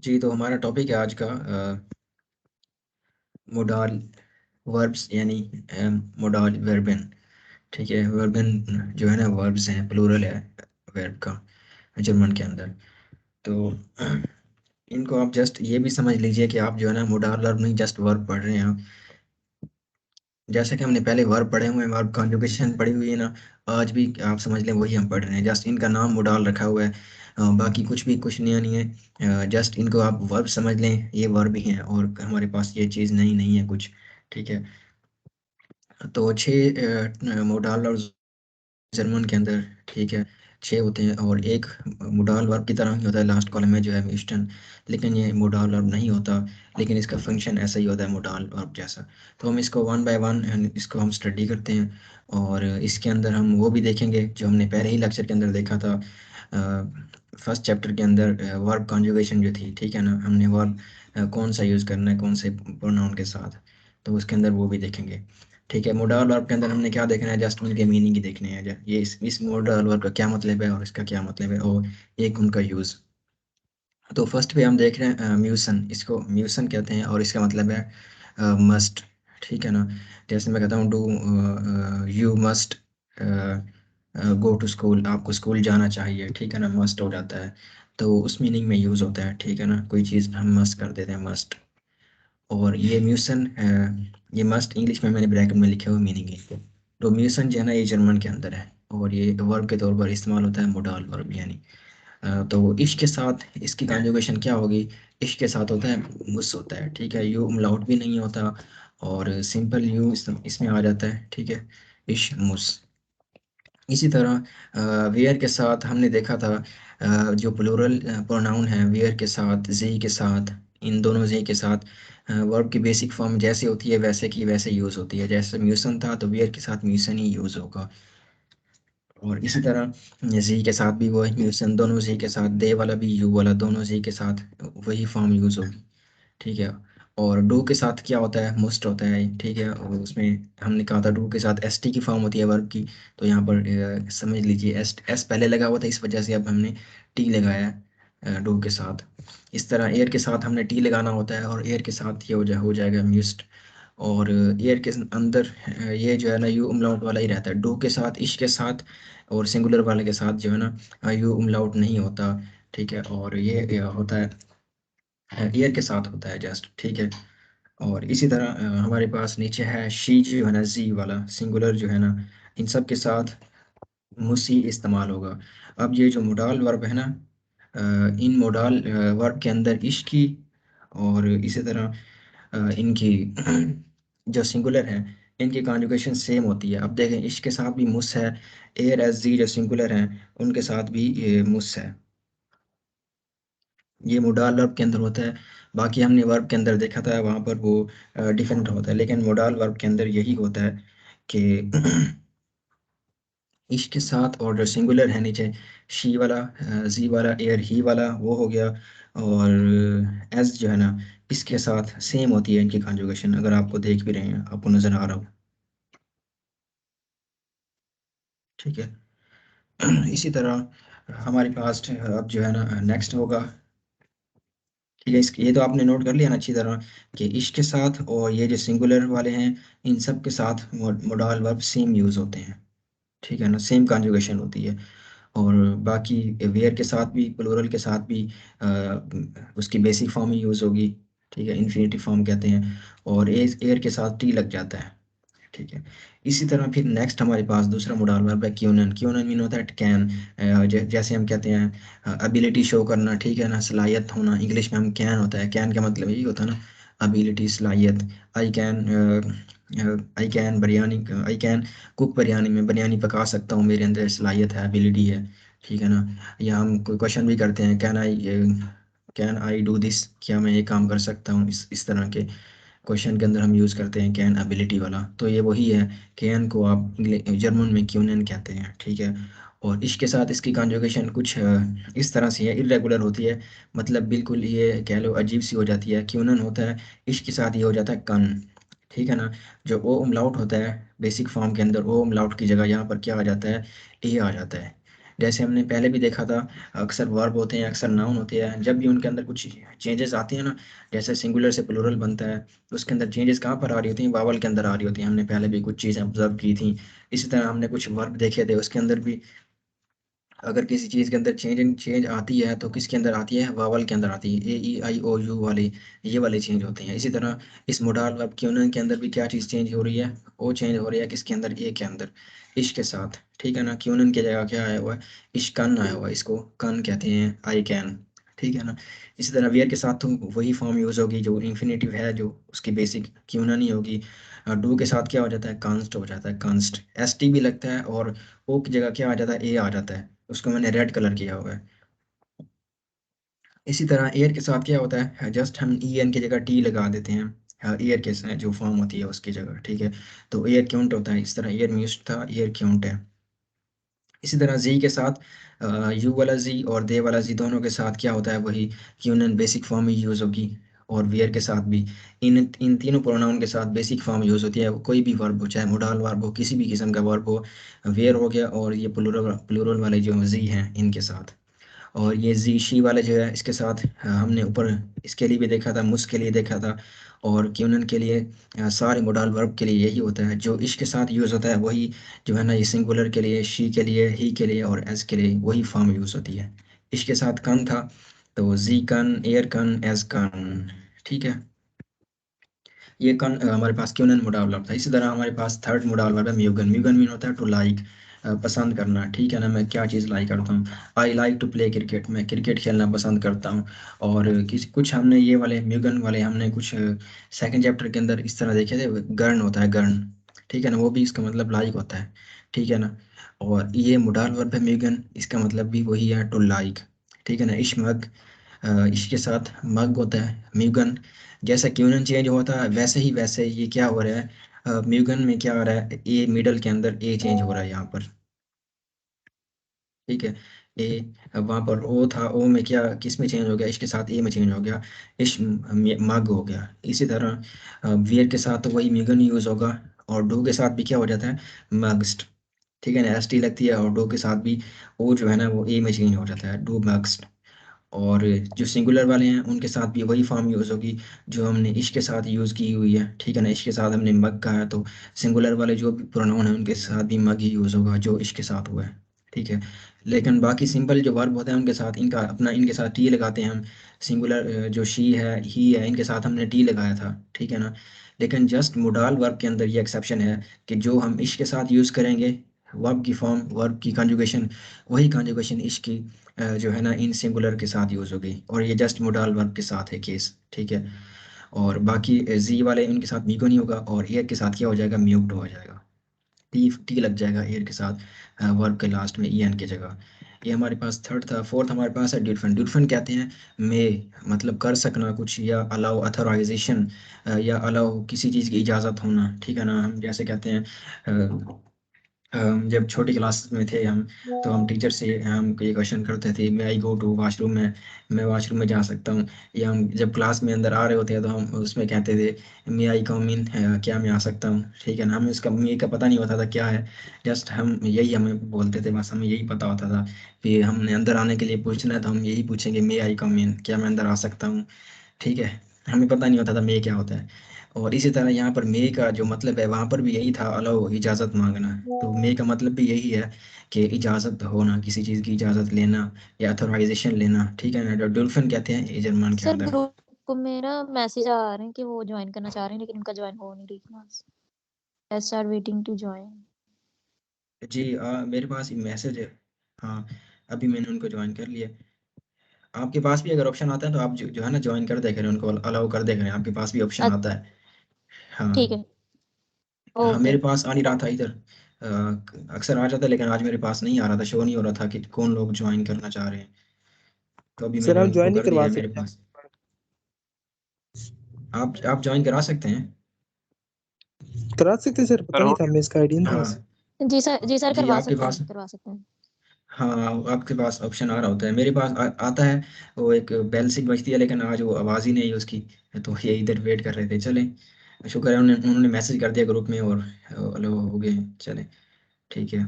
जी, तो हमारा टॉपिक है आज का मोडाल वर्ब्स यानी मोडाल वर्बन। ठीक है, वर्बन जो है ना वर्ब्स हैं, प्लूरल है वर्ब का जर्मन के अंदर। तो इनको आप जस्ट ये भी समझ लीजिए कि आप जो है ना मोडाल वर्ब नहीं, जस्ट वर्ब पढ़ रहे हैं आप। जैसे कि हमने पहले वर्ब पढ़े हुए हैं, वर्ब कॉन्जुगेशन पढ़ी हुई है ना, आज भी आप समझ लें वही हम पढ़ रहे हैं। जस्ट इनका नाम मोडाल रखा हुआ है, बाकी कुछ नया नहीं है। जस्ट इनको आप वर्ब समझ लें, ये वर्ब ही हैं और हमारे पास ये चीज़ नई नहीं है कुछ। ठीक है, तो 6 मोडाल और जर्मन के अंदर, ठीक है, 6 होते हैं और एक मोडाल वर्ब की तरह ही होता है लास्ट कॉलम में जो है ईस्टर्न। लेकिन ये मोडाल वर्ब नहीं होता, लेकिन इसका फंक्शन ऐसा ही होता है मोडाल वर्ब जैसा। तो हम इसको वन बाय वन इसको हम स्टडी करते हैं और इसके अंदर हम वो भी देखेंगे जो हमने पहले ही लेक्चर के अंदर देखा था। फर्स्ट चैप्टर के अंदर वर्ब कॉन्जुगेशन जो थी, ठीक है ना, हमने वर्ब कौन सा यूज़ करना है कौन से प्रोनाउन के साथ, तो उसके अंदर वो भी देखेंगे। ठीक है, मोडाल वर्ब के अंदर हमने क्या देखना है, जस्ट उनके मीनिंग ही देखने हैं। ये इस मोडाल वर्ब का क्या मतलब है और इसका क्या मतलब है और एक उनका यूज़। तो फर्स्ट पे हम देख रहे हैं म्यूसन, इसको म्यूसन कहते हैं और इसका मतलब है मस्ट। ठीक है ना, जैसे मैं कहता हूँ do you must go to school, आपको स्कूल जाना चाहिए, ठीक है ना, मस्ट हो जाता है। तो उस मीनिंग में यूज़ होता है, ठीक है ना, कोई चीज़ हम मस्ट कर देते हैं, मस्ट। और ये म्यूसन, ये मस्ट इंग्लिश में मैंने ब्रैकेट में लिखे हुए मीनिंग है। तो म्यूसन जो है ना ये जर्मन के अंदर है और ये वर्ब के तौर पर इस्तेमाल होता है, मोडाल वर्ब यानी। तो इश के साथ इसकी कॉन्जुगेशन क्या होगी, इश के साथ होता है मुस होता है, ठीक है, यू umlaut भी नहीं होता और सिंपल यू इसमें आ जाता है, ठीक है, इश मुस। इसी तरह वेयर के साथ हमने देखा था, जो प्लूरल प्रोनाउन है वेयर के साथ, जी के साथ, इन दोनों जी के साथ वर्ब की बेसिक फॉर्म जैसे होती है वैसे की वैसे यूज़ होती है। जैसे म्यूसन था तो वेयर के साथ म्यूसन ही यूज़ होगा। और इसी तरह जी के साथ भी वो म्यूसन, दोनों जी के साथ, दे वाला भी यू वाला, दोनों जी के साथ वही फॉर्म यूज़ होगी। ठीक है, और डू के साथ क्या होता है, मोस्ट होता है, ठीक है, और उसमें हमने कहा था डू के साथ एस टी की फॉर्म होती है वर्ब की। तो यहाँ पर समझ लीजिए एस एस पहले लगा हुआ था, इस वजह से अब हमने टी लगाया है डू के साथ। इस तरह एयर के साथ हमने टी लगाना होता है और एयर के साथ ये हो जाएगा म्यूस्ट। और एयर के अंदर ये जो है ना यू umlaut वाला ही रहता है, डू के साथ, इश के साथ और सिंगुलर वाले के साथ जो है ना यू umlaut नहीं होता। ठीक है, और ये होता है एयर के साथ होता है जस्ट, ठीक है। और इसी तरह हमारे पास नीचे है शी जो है ना जी वाला सिंगुलर जो है ना, इन सब के साथ मुसी इस्तेमाल होगा। अब ये जो मोडाल वर्ब है ना, इन मोडाल वर्ब के अंदर इश की और इसी तरह इनकी जो सिंगुलर है इनकी कॉन्जुगेशन सेम होती है। अब देखें इश के साथ भी मुस है, एयर एस जी जो सिंगुलर हैं उनके साथ भी ये मुस है। ये मोडाल वर्ब के अंदर होता है। बाकी हमने वर्ब के अंदर देखा था वहाँ पर वो डिफरेंट होता है, लेकिन मोडाल वर्ब के अंदर यही होता है कि इश के साथ और जो सिंगुलर है नीचे शी वाला, जी वाला, एयर ही वाला वो हो गया। और एस जो है ना इसके साथ सेम होती है इनकी कॉन्जुगेशन, अगर आपको देख भी रहे हैं आपको नज़र आ रहा हो। ठीक है, इसी तरह हमारे पास अब जो है ना नेक्स्ट होगा। ठीक है, ये तो आपने नोट कर लिया ना अच्छी तरह कि इश के साथ और ये जो सिंगुलर वाले हैं इन सब के साथ मोडाल वर्ब सेम यूज़ होते हैं। ठीक है ना, सेम कॉन्जुगेशन होती है। और बाकी वेयर के साथ भी, प्लूरल के साथ भी उसकी बेसिक फॉर्म ही यूज़ होगी। ठीक है, इन्फिनेटिव फॉर्म कहते हैं। और एयर के साथ टी लग जाता है। ठीक है, इसी तरह फिर नेक्स्ट हमारे पास दूसरा मोडाल वर्ब है क्यूनन। क्यूनन मीन होता है कैन, जैसे हम कहते हैं एबिलिटी शो करना, ठीक है ना, सलाहियत होना, इंग्लिश में हम कैन होता है, कैन का मतलब यही होता है ना, एबिलिटी, सलाहियत। I can biryani, I can cook biryani, में बिरयानी पका सकता हूँ, मेरे अंदर सलाहियत है, एबिलिटी है। ठीक है ना, या हम कोई क्वेश्चन भी करते हैं, कैन आई डू दिस, क्या मैं ये काम कर सकता हूँ, इस तरह के क्वेश्चन के अंदर हम यूज़ करते हैं कैन एबिलिटी वाला। तो ये वही है, कैन को आप जर्मन में क्यूनन कहते हैं। ठीक है, और इसके साथ इसकी कॉन्जुगेशन कुछ इस तरह से है, इरेगुलर होती है, मतलब बिल्कुल ये कह लो अजीब सी हो जाती है। क्यूनन होता है, इसके साथ ये हो जाता है कन। ठीक है ना, जो ओ umlaut होता है बेसिक फॉर्म के अंदर, ओ umlaut की जगह यहाँ पर क्या आ जाता है, ए आ जाता है। जैसे हमने पहले भी देखा था, अक्सर वर्ब होते हैं, अक्सर नाउन होते हैं, जब भी उनके अंदर कुछ चेंजेस आते हैं ना, जैसे सिंगुलर से प्लूरल बनता है, तो उसके अंदर चेंजेस कहाँ पर आ रही होती हैं? वावल के अंदर आ रही होती हैं। हमने पहले भी कुछ चीज़ें ऑब्जर्व की थी। इसी तरह हमने कुछ वर्ब देखे थे, उसके अंदर भी अगर किसी चीज़ के अंदर चेंज चेंज आती है तो किसके अंदर आती है? वावल के अंदर आती है। A E I O U वाले, ये वाले चेंज होते हैं। इसी तरह इस मोडाल वर्ब क्यूनन के अंदर भी क्या चीज़ चेंज हो रही है? ओ चेंज हो रही है किसके अंदर? ए के अंदर, इश के साथ। ठीक है ना? क्यूनन की जगह क्या आया हुआ है? इश कन आया हुआ है, इसको कन कहते हैं, आई कैन। ठीक है ना? इसी तरह वेयर के साथ तो वही फॉर्म यूज होगी जो इन्फिनेटिव है, जो उसकी बेसिक क्यूनन ही होगी। डू के साथ क्या हो जाता है? कांस्ट हो जाता है, कांस्ट। एस टी भी लगता है, और ओ की जगह क्या आ जाता है? ए आ जाता है। उसको मैंने रेड कलर किया हुआ है। इसी तरह एयर के साथ क्या होता है? जस्ट हम ई एन की जगह टी लगा देते हैं, एयर के जो फॉर्म होती है उसकी जगह। ठीक है? तो एयर क्यूंट होता है। इस तरह एयर म्यूस्ट था, एयर क्यूंट है। इसी तरह जी के साथ यू वाला जी और दे वाला जी दोनों के साथ क्या होता है? वही क्यूनन बेसिक फॉर्म ही यूज होगी। और वियर के साथ भी, इन इन तीनों प्रोनाउन के साथ बेसिक फॉर्म यूज होती है। कोई भी वर्ब हो, चाहे मोडाल वर्ब हो, किसी भी किस्म का वर्ब हो, वेयर हो गया, और ये प्लूरल प्लूरल वाले जो जी हैं इनके साथ। और ये जी शी वाले जो है इसके साथ हमने ऊपर इसके लिए भी देखा था, मुस के लिए देखा था, और क्यूनन के लिए, सारे मोडाल वर्ब के लिए यही होता है। जो इश के साथ यूज़ होता है वही जो है ना, ये सिंगुलर के लिए शी के लिए, ही के लिए और एज के लिए वही फॉर्म यूज़ होती है। इश के साथ कन था, तो जी कन, एयर कन, एज कन। ठीक है? ये कन हमारे पास क्यूनन मोडाल वर्ब था। इसी तरह हमारे पास थर्ड मोडाल वर्ब है म्यूगन। म्यूगन मीन होता है टू लाइक, पसंद करना। ठीक है ना? मैं क्या चीज़ लाइक करता हूँ? I like to play cricket, मैं क्रिकेट खेलना पसंद करता हूँ। और किसी कुछ हमने ये वाले म्यूगन वाले हमने कुछ सेकंड चैप्टर के अंदर इस तरह देखे थे, गर्न होता है, गर्न। ठीक है ना? वो भी इसका मतलब लाइक होता है। ठीक है ना? और ये मोडाल वर्ब है म्यूगन, इसका मतलब भी वही है, टू लाइक। ठीक है ना? इश्मग, इसके साथ मग होता है म्यूगन। जैसा क्यूनन चेंज होता है वैसे ये क्या हो रहा है? म्यूगन में क्या हो रहा है? ए मिडल के अंदर ए चेंज हो रहा है यहाँ पर। ठीक है? ए, वहाँ पर ओ था, ओ में क्या, किस में चेंज हो गया? इसके साथ ए में चेंज हो गया, इश मग हो गया। इसी तरह वियर के साथ तो वही म्यूगन यूज होगा, और डू के साथ भी क्या हो जाता है? मग्स्ट। ठीक है ना? एस टी लगती है, और डू के साथ भी ओ जो है ना वो ए में चेंज हो जाता है, डू मग्स्ट। और जो सिंगुलर वाले हैं उनके साथ भी वही फॉर्म यूज़ होगी जो हमने इश के साथ यूज़ की हुई है। ठीक है ना? इश के साथ हमने मग कहा है, तो सिंगुलर वाले जो भी प्रोनाउन है उनके साथ भी मग ही यूज़ होगा जो इश के साथ हुआ है। ठीक है? लेकिन बाकी सिंपल जो वर्ब होते हैं उनके साथ इनका अपना, इनके साथ टी लगाते हैं हम। सिंगुलर जो शी है, ही है, इनके साथ हमने टी लगाया था। ठीक है ना? लेकिन जस्ट मोडाल वर्ब के अंदर ये एक्सेप्शन है कि जो हम इश के साथ यूज़ करेंगे वर्ब की फॉर्म, वर्ब की कंजुगेशन, वही कंजुगेशन इश की जो है ना इन सिंगुलर के साथ यूज हो गई, और ये जस्ट मोडाल वर्ब के साथ है केस। ठीक है? और बाकी जी वाले इनके साथ मीको नहीं होगा, और एयर के साथ क्या हो जाएगा? म्यूट हो जाएगा। टी टी लग जाएगा एयर के साथ, वर्ब के लास्ट में ई एन की जगह। ये हमारे पास थर्ड था। फोर्थ हमारे पास है ड्यूटफन। ड्यूटफन कहते हैं मे, मतलब कर सकना कुछ, या अलाउ अथोराइजेशन, या अलाउ किसी चीज़ की इजाज़त होना। ठीक है ना? हम जैसे कहते हैं जब छोटी क्लास में थे हम, तो हम टीचर से हम ये क्वेश्चन करते थे, मैं आई गो टू वाशरूम में, मैं वाशरूम में जा सकता हूँ। या हम जब क्लास में अंदर आ रहे होते हैं तो हम उसमें कहते थे, मे आई कम इन, क्या मैं आ सकता हूँ? ठीक है ना? हमें उसका मे का पता नहीं होता था क्या है, जस्ट हम यही हमें बोलते थे, बस हमें यही पता होता था। फिर हमने अंदर आने के लिए पूछना है तो हम यही पूछेंगे, मे आई कम इन, क्या मैं अंदर आ सकता हूँ? ठीक है? हमें पता नहीं होता था मे क्या होता है। और इसी तरह यहाँ पर मे का जो मतलब है वहाँ पर भी यही था, अलाउ, इजाज़त मांगना। तो मे का मतलब भी यही है कि इजाज़त होना, किसी चीज़ की इजाज़त लेना, या अथोराइजेशन लेना। ठीक है ना? जो डुल्फिन कहते हैं ये जर्मन के सर अंदर। ग्रुप में ना मैसेज आ रहे हैं कि वो ज्वाइन करना चाह रहे हैं लेकिन उनका ज्वाइन हो नहीं रही class. Let's are waiting to join. जी मेरे पास मैसेज है। हाँ, अभी मैंने उनको ज्वाइन कर लिया। आपके पास भी अगर ऑप्शन आता है तो आप जो है ना ज्वाइन कर दे करें, उनको अलाउ कर दे करें, आपके पास भी ऑप्शन आता है। ठीक हाँ। है। हाँ, ओके। मेरे पास आ नहीं रहा था इधर। अक्सर आ जाता है, लेकिन आज मेरे पास नहीं आ रहा था, शो नहीं हो रहा था कि कौन लोग ज्वाइन करना चाह रहे हैं। तो अभी सर मैंने आप उनको ज्वाइन नहीं कर दिया करवा है मेरे सकते? पास। आप ज्वाइन करा सकते हैं। करा सकते सर, पता नहीं था, मैं इसका आइडिया नहीं था वैसे। हाँ जी सर जी, करवा आपके सकते पास, हैं, करवा सकते हैं। हाँ आपके पास ऑप्शन आ रहा होता है, मेरे पास आता है। वो एक बेल सी बजती है, लेकिन आज वो आवाज़ ही नहीं है उसकी। तो ये इधर वेट कर रहे थे। चले, शुक्र है उन्होंने उन्होंने मैसेज कर दिया ग्रुप में, और हेलो हो गए। चले, ठीक है।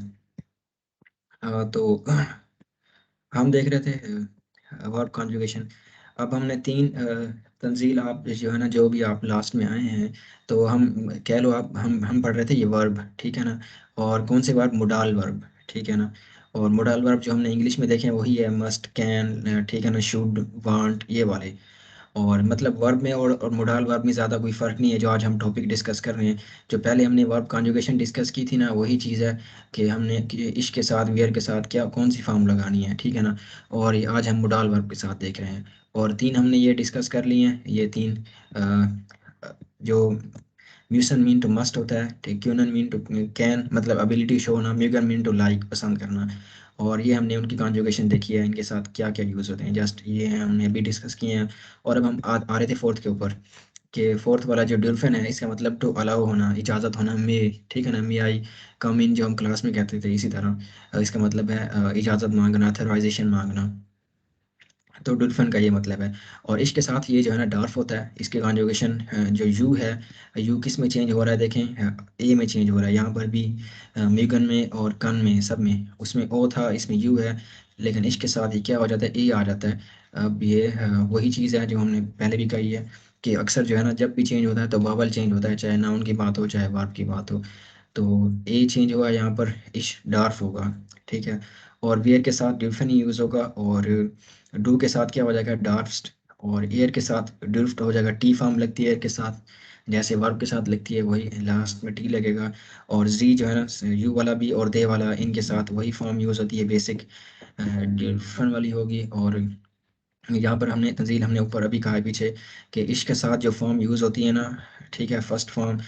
तो हम देख रहे थे वर्ब कॉन्जुगेशन। अब हमने तीन तंजील, आप जो है ना, जो भी आप लास्ट में आए हैं, तो हम कह लो, आप हम पढ़ रहे थे ये वर्ब, ठीक है ना। और कौन से वर्ब? मोडाल वर्ब, ठीक है ना। और मोडाल वर्ब जो हमने इंग्लिश में देखे हैं वही है मस्ट, कैन, ठीक है ना, शुड, वांट, ये वाले। और मतलब वर्ब में और मोडाल वर्ब में ज़्यादा कोई फ़र्क नहीं है जो आज हम टॉपिक डिस्कस कर रहे हैं। जो पहले हमने वर्ब कॉन्जुगेशन डिस्कस की थी ना, वही चीज़ है कि हमने कि इश के साथ, वेयर के साथ क्या कौन सी फॉर्म लगानी है, ठीक है ना। और ये आज हम मोडाल वर्ब के साथ देख रहे हैं। और तीन हमने ये डिस्कस कर लिए हैं, ये तीन जो म्यूसन मीन टू मस्ट होता है, ठीक, क्यूनन मीन टू कैन, मतलब एबिलिटी शो होना, म्यूगन मीन टू लाइक, पसंद करना। और ये हमने उनकी कॉन्जुगेशन देखी है, इनके साथ क्या क्या यूज़ होते हैं, जस्ट ये हमने अभी डिस्कस किए हैं। और अब हम आ रहे थे फोर्थ के ऊपर, कि फोर्थ वाला जो डुल्फिन है, इसका मतलब टू अलाउ होना, इजाज़त होना, मे, ठीक है ना, मे आई कम इन, जो हम क्लास में कहते थे, इसी तरह इसका मतलब है इजाज़त मांगना, अथराइजेशन मांगना। तो डुल्फिन का ये मतलब है। और इसके साथ ये जो है ना डार्फ होता है, इसके कॉन्जुगेशन जो यू है, यू किस में चेंज हो रहा है देखें, ए में चेंज हो रहा है, यहाँ पर भी म्यूगन में और कन में, सब में, उसमें ओ था, इसमें यू है। लेकिन इसके साथ ये क्या हो जाता है, ए आ जाता है। अब ये वही चीज़ है जो हमने पहले भी कही है, कि अक्सर जो है ना जब भी चेंज होता है तो वावल चेंज होता है, चाहे नाउन की बात हो चाहे वर्ब की बात हो। तो ए चेंज हुआ यहाँ पर, इश डार्फ होगा, ठीक है। और वेयर के साथ ड्यूफन ही यूज़ होगा, और डू के साथ क्या हो जाएगा, डार्फ्स्ट। और एयर के साथ ड्रिफ्ट हो जाएगा, टी फॉर्म लगती है एयर के साथ, जैसे वर्ब के साथ लगती है वही लास्ट में टी लगेगा। और जी जो है ना, यू वाला भी और दे वाला, इनके साथ वही फॉर्म यूज़ होती है, बेसिक ड्रिफ्ट वाली होगी। और यहाँ पर हमने तंजील, हमने ऊपर अभी कहा है पीछे, कि इश्क के साथ जो फॉर्म यूज़ होती है ना, ठीक है, फर्स्ट फॉर्म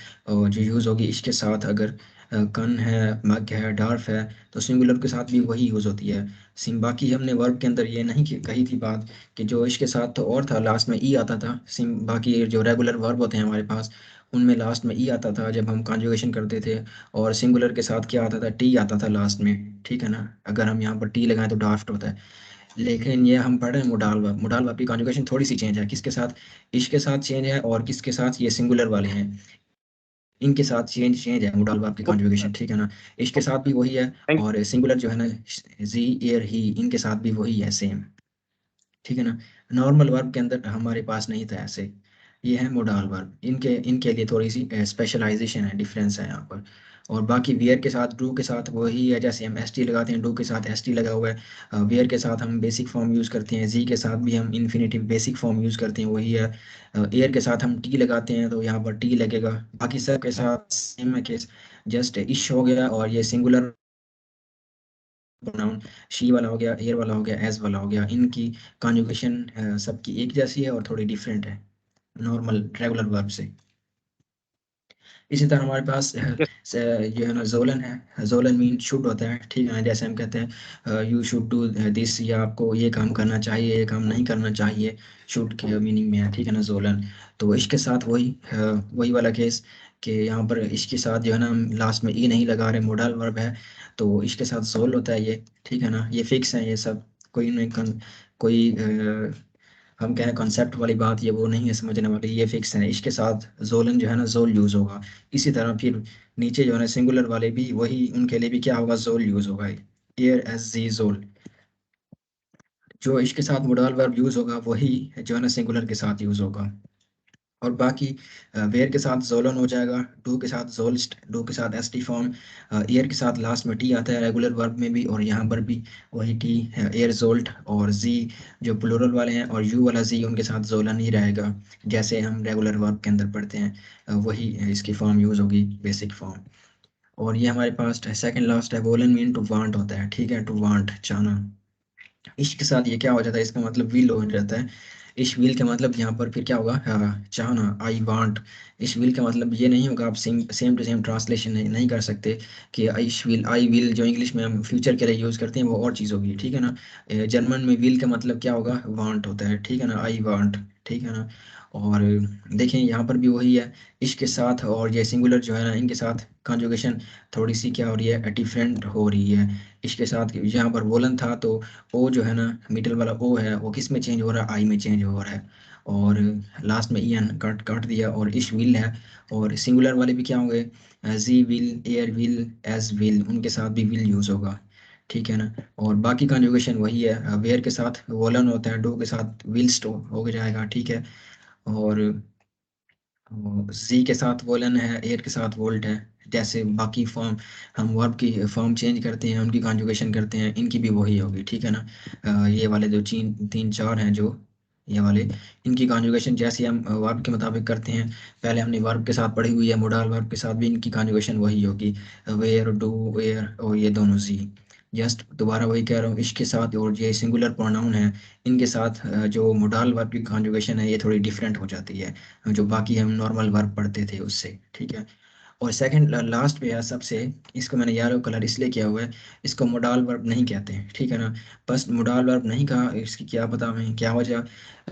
जो यूज़ होगी इश्क के साथ, अगर कन है, मग है, डार्फ है, तो सिंगुलर के साथ भी वही यूज़ होती है। सिंग, बाकी हमने वर्ब के अंदर ये नहीं कही थी बात, कि जो इश्क के साथ तो और था, लास्ट में ई आता था। सिंग, बाकी जो रेगुलर वर्ब होते हैं हमारे पास, उनमें लास्ट में ई आता था जब हम कॉन्जुगेशन करते थे। और सिंगुलर के साथ क्या आता था, टी आता था लास्ट में, ठीक है ना। अगर हम यहाँ पर टी लगाएं तो डाफ्ट होता है। लेकिन ये हम पढ़ रहे हैं मोडाल वर्ब, मोडाल वर्ब की कॉन्जुगेशन थोड़ी सी चेंज है, किसके साथ, इश के साथ चेंज है, और किसके साथ, ये सिंगुलर वाले हैं, इनके साथ चेंज चेंज है मोडाल वर्ब की कॉन्जुगेशन, ठीक है ना। इश के साथ भी वही है, थैंक और सिंगुलर जो है ना, जी, एयर, ही, इनके साथ भी वही है, सेम, ठीक है ना। नॉर्मल वर्ब के अंदर हमारे पास नहीं था ऐसे। ये है मोडाल वर्ब, इनके इनके लिए थोड़ी सी स्पेशलाइजेशन है, डिफरेंस है यहाँ पर। और बाकी वेयर के साथ, डू के साथ वही है, जैसे हम एस टी लगाते हैं, डू के साथ एस टी लगा हुआ है। वेयर के साथ हम बेसिक फॉर्म यूज़ करते हैं, जी के साथ भी हम इन्फिनेटिव बेसिक फॉर्म यूज़ करते हैं, वही है। एयर के साथ हम टी लगाते हैं तो यहाँ पर टी लगेगा। बाकी सब के साथ सेम है केस, जस्ट इश हो गया, और ये सिंगुलर प्रोनाउन, शी वाला हो गया, एयर वाला हो गया, एज वाला हो गया, इनकी कॉन्जुगेशन सबकी एक जैसी है और थोड़ी डिफरेंट है नॉर्मल रेगुलर वर्ब से। इसी तरह हमारे पास जो है ना जोलन है, जोलन मीन शुड होता है, ठीक है ना। जैसे हम कहते हैं यू शुड डू दिस, या आपको ये काम करना चाहिए, ये काम नहीं करना चाहिए, शुड के मीनिंग में है, ठीक है ना, जोलन। तो इसके साथ वही वही वाला केस, कि यहाँ पर इसके साथ जो है ना हम लास्ट में ई नहीं लगा रहे, मोडल वर्ब है, तो इसके साथ जोल होता है ये, ठीक है ना। ये फिक्स है ये सब, कोई नहीं कोई हम कहें कॉन्सेप्ट वाली बात, ये वो नहीं है समझने वाली, ये फिक्स है, इसके साथ जोलन जो है ना, जोल यूज़ होगा। इसी तरह फिर नीचे जो है ना सिंगुलर वाले भी वही, उनके लिए भी क्या होगा, जोल यूज़ होगा, एयर, एस, जी, जोल। जो इसके साथ मोडाल वर्ब यूज़ होगा वही जो है ना सिंगुलर के साथ यूज़ होगा। और बाकी वेयर के साथ जोलन हो जाएगा, डू के साथ जोल्स्ट, डू के साथ एस टी फॉर्म, एयर के साथ लास्ट में टी आता है रेगुलर वर्ब में भी, और यहाँ पर भी वही टी, एयर जोल्ट। और जी जो प्लूरल वाले हैं, और यू वाला जी, उनके साथ जोलन ही रहेगा, जैसे हम रेगुलर वर्ब के अंदर पढ़ते हैं, वही इसकी फॉर्म यूज़ होगी, बेसिक फॉर्म। और ये हमारे पास सेकंड लास्ट है, वोलन मीन टू वांट होता है, ठीक है, टू वांट, चाहना। इश्क के साथ ये क्या हो जाता है, इसका मतलब विल हो जाता है। इश विल का मतलब यहाँ पर फिर क्या होगा, चाहना, आई वांट। इश विल का मतलब ये नहीं होगा, आप same same to same translation नहीं कर सकते, कि इश विल, आई विल, जो इंग्लिश में हम फ्यूचर के लिए यूज़ करते हैं वो और चीज़ होगी, ठीक है ना। जर्मन में विल का मतलब क्या होगा, वांट होता है, ठीक है ना, आई वांट, ठीक है ना। और देखें यहाँ पर भी वही है, इश के साथ और ये सिंगुलर जो है ना, इनके साथ कॉन्जुगेशन थोड़ी सी क्या हो रही है, डिफरेंट हो रही है। इसके साथ यहाँ पर वोलन था, तो ओ जो है ना, मिडल वाला ओ है, वो किस में चेंज हो रहा है, आई में चेंज हो रहा है। और लास्ट में ईएन काट काट दिया, और इश विल है। और सिंगुलर वाले भी क्या होंगे, जी विल, एयर विल, एज विल, उनके साथ भी विल यूज़ होगा, ठीक है ना। और बाकी कॉन्जुगेशन वही है, वेयर के साथ वोलन होता है, डू के साथ विल्स्ट हो जाएगा, ठीक है। और जी के साथ वोलन है, एयर के साथ वोल्ट है। जैसे बाकी फॉर्म, हम वर्ब की फॉर्म चेंज करते हैं, उनकी कॉन्जुगेशन करते हैं, इनकी भी वही होगी, ठीक है ना। ये वाले जो तीन चार हैं जो ये वाले, इनकी कॉन्जुगेशन जैसे हम वर्ब के मुताबिक करते हैं। पहले हमने वर्ब के साथ पढ़ी हुई है, मोडाल वर्ब के साथ भी इनकी कॉन्जुगेशन वही होगी, वेयर, डू, वेयर और ये दोनों जी। जस्ट दोबारा वही कह रहा हूँ, इसके साथ और ये सिंगुलर प्रोनाउन है, इनके साथ जो मोडाल वर्ब की कॉन्जुगेशन है ये थोड़ी डिफरेंट हो जाती है, जो बाकी हम नॉर्मल वर्ब पढ़ते थे उससे, ठीक है। और सेकंड लास्ट पे है सबसे, इसको मैंने येलो कलर इसलिए किया हुआ है, इसको मोडाल वर्ब नहीं कहते हैं, ठीक है ना। बस मोडाल वर्ब नहीं कहा, इसकी क्या पता हमें क्या वजह,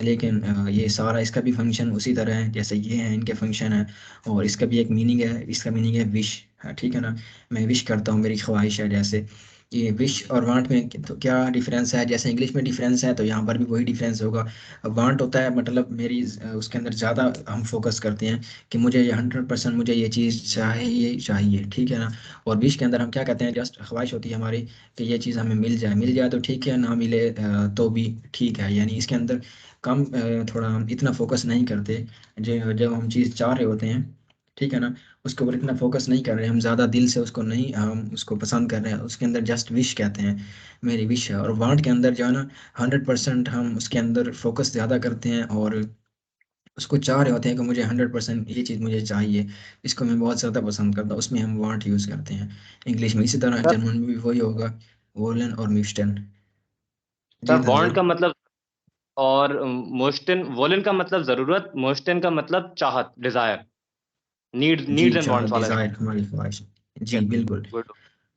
लेकिन ये सारा इसका भी फंक्शन उसी तरह है जैसे ये है इनके फंक्शन है। और इसका भी एक मीनिंग है, इसका मीनिंग है विश, ठीक है ना। मैं विश करता हूँ, मेरी ख्वाहिश है, जैसे ये विश और वांट में तो क्या डिफरेंस है, जैसे इंग्लिश में डिफरेंस है तो यहाँ पर भी वही डिफरेंस होगा। वांट होता है मतलब मेरी उसके अंदर ज़्यादा हम फोकस करते हैं कि मुझे ये 100% मुझे ये चीज़ चाहिए चाहिए, ठीक है ना। और विश के अंदर हम क्या कहते हैं, जस्ट ख्वाहिश होती है हमारी कि ये चीज़ हमें मिल जाए तो ठीक है, ना मिले तो भी ठीक है, यानी इसके अंदर कम थोड़ा हम इतना फोकस नहीं करते। जो जब हम चीज़ चाह रहे होते हैं, ठीक है ना, उसके ऊपर इतना फोकस नहीं कर रहे, हम ज़्यादा दिल से उसको नहीं, हम उसको पसंद कर रहे हैं, उसके अंदर जस्ट विश कहते हैं, मेरी विश है। और वांट के अंदर जो है ना 100% हम उसके अंदर फोकस ज़्यादा करते हैं और उसको चाह रहे होते हैं कि मुझे 100% ये चीज़ मुझे चाहिए, इसको मैं बहुत ज़्यादा पसंद करता हूँ, उसमें हम वांट यूज़ करते हैं इंग्लिश में। इसी तरह सर जर्मन में भी वही होगा, वोलन और म्यूस्टन। जी सर वांट तंजील। का मतलब, और मोस्टन वोलन का मतलब जरूरत, मोस्टन का मतलब चाहत, डिजायर, जी नीड्स एंड चाह, वांट्स वाला डिज़ायर, इसका। हमारी ख्वाहिश। यस, जी बिल्कुल। गुड।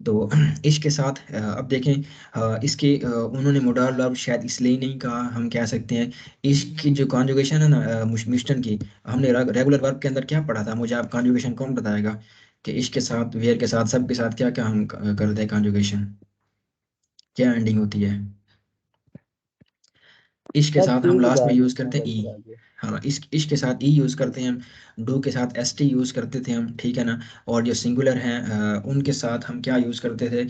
तो इसके साथ अब देखें, इसके उन्होंने मोडाल वर्ब शायद इसलिए ही नहीं कहा, हम कह सकते हैं इसकी जो कॉन्जुगेशन है ना म्यूस्टन की, हमने रेगुलर वर्ब के अंदर क्या पढ़ा था, मुझे आप कॉन्जुगेशन कौन बताएगा कि इसके साथ, वेयर के साथ, सब के साथ क्या क्या हम करते हैं कॉन्जुगेशन, क्या एंडिंग होती है। इश के सर साथ हम टी के लास्ट में बाद यूज करते हैं ई। हाँ, इश के साथ ई यूज करते हैं हम, डू के साथ एस टी यूज करते थे हम, ठीक है ना। और जो सिंगुलर हैं उनके साथ हम क्या यूज करते थे,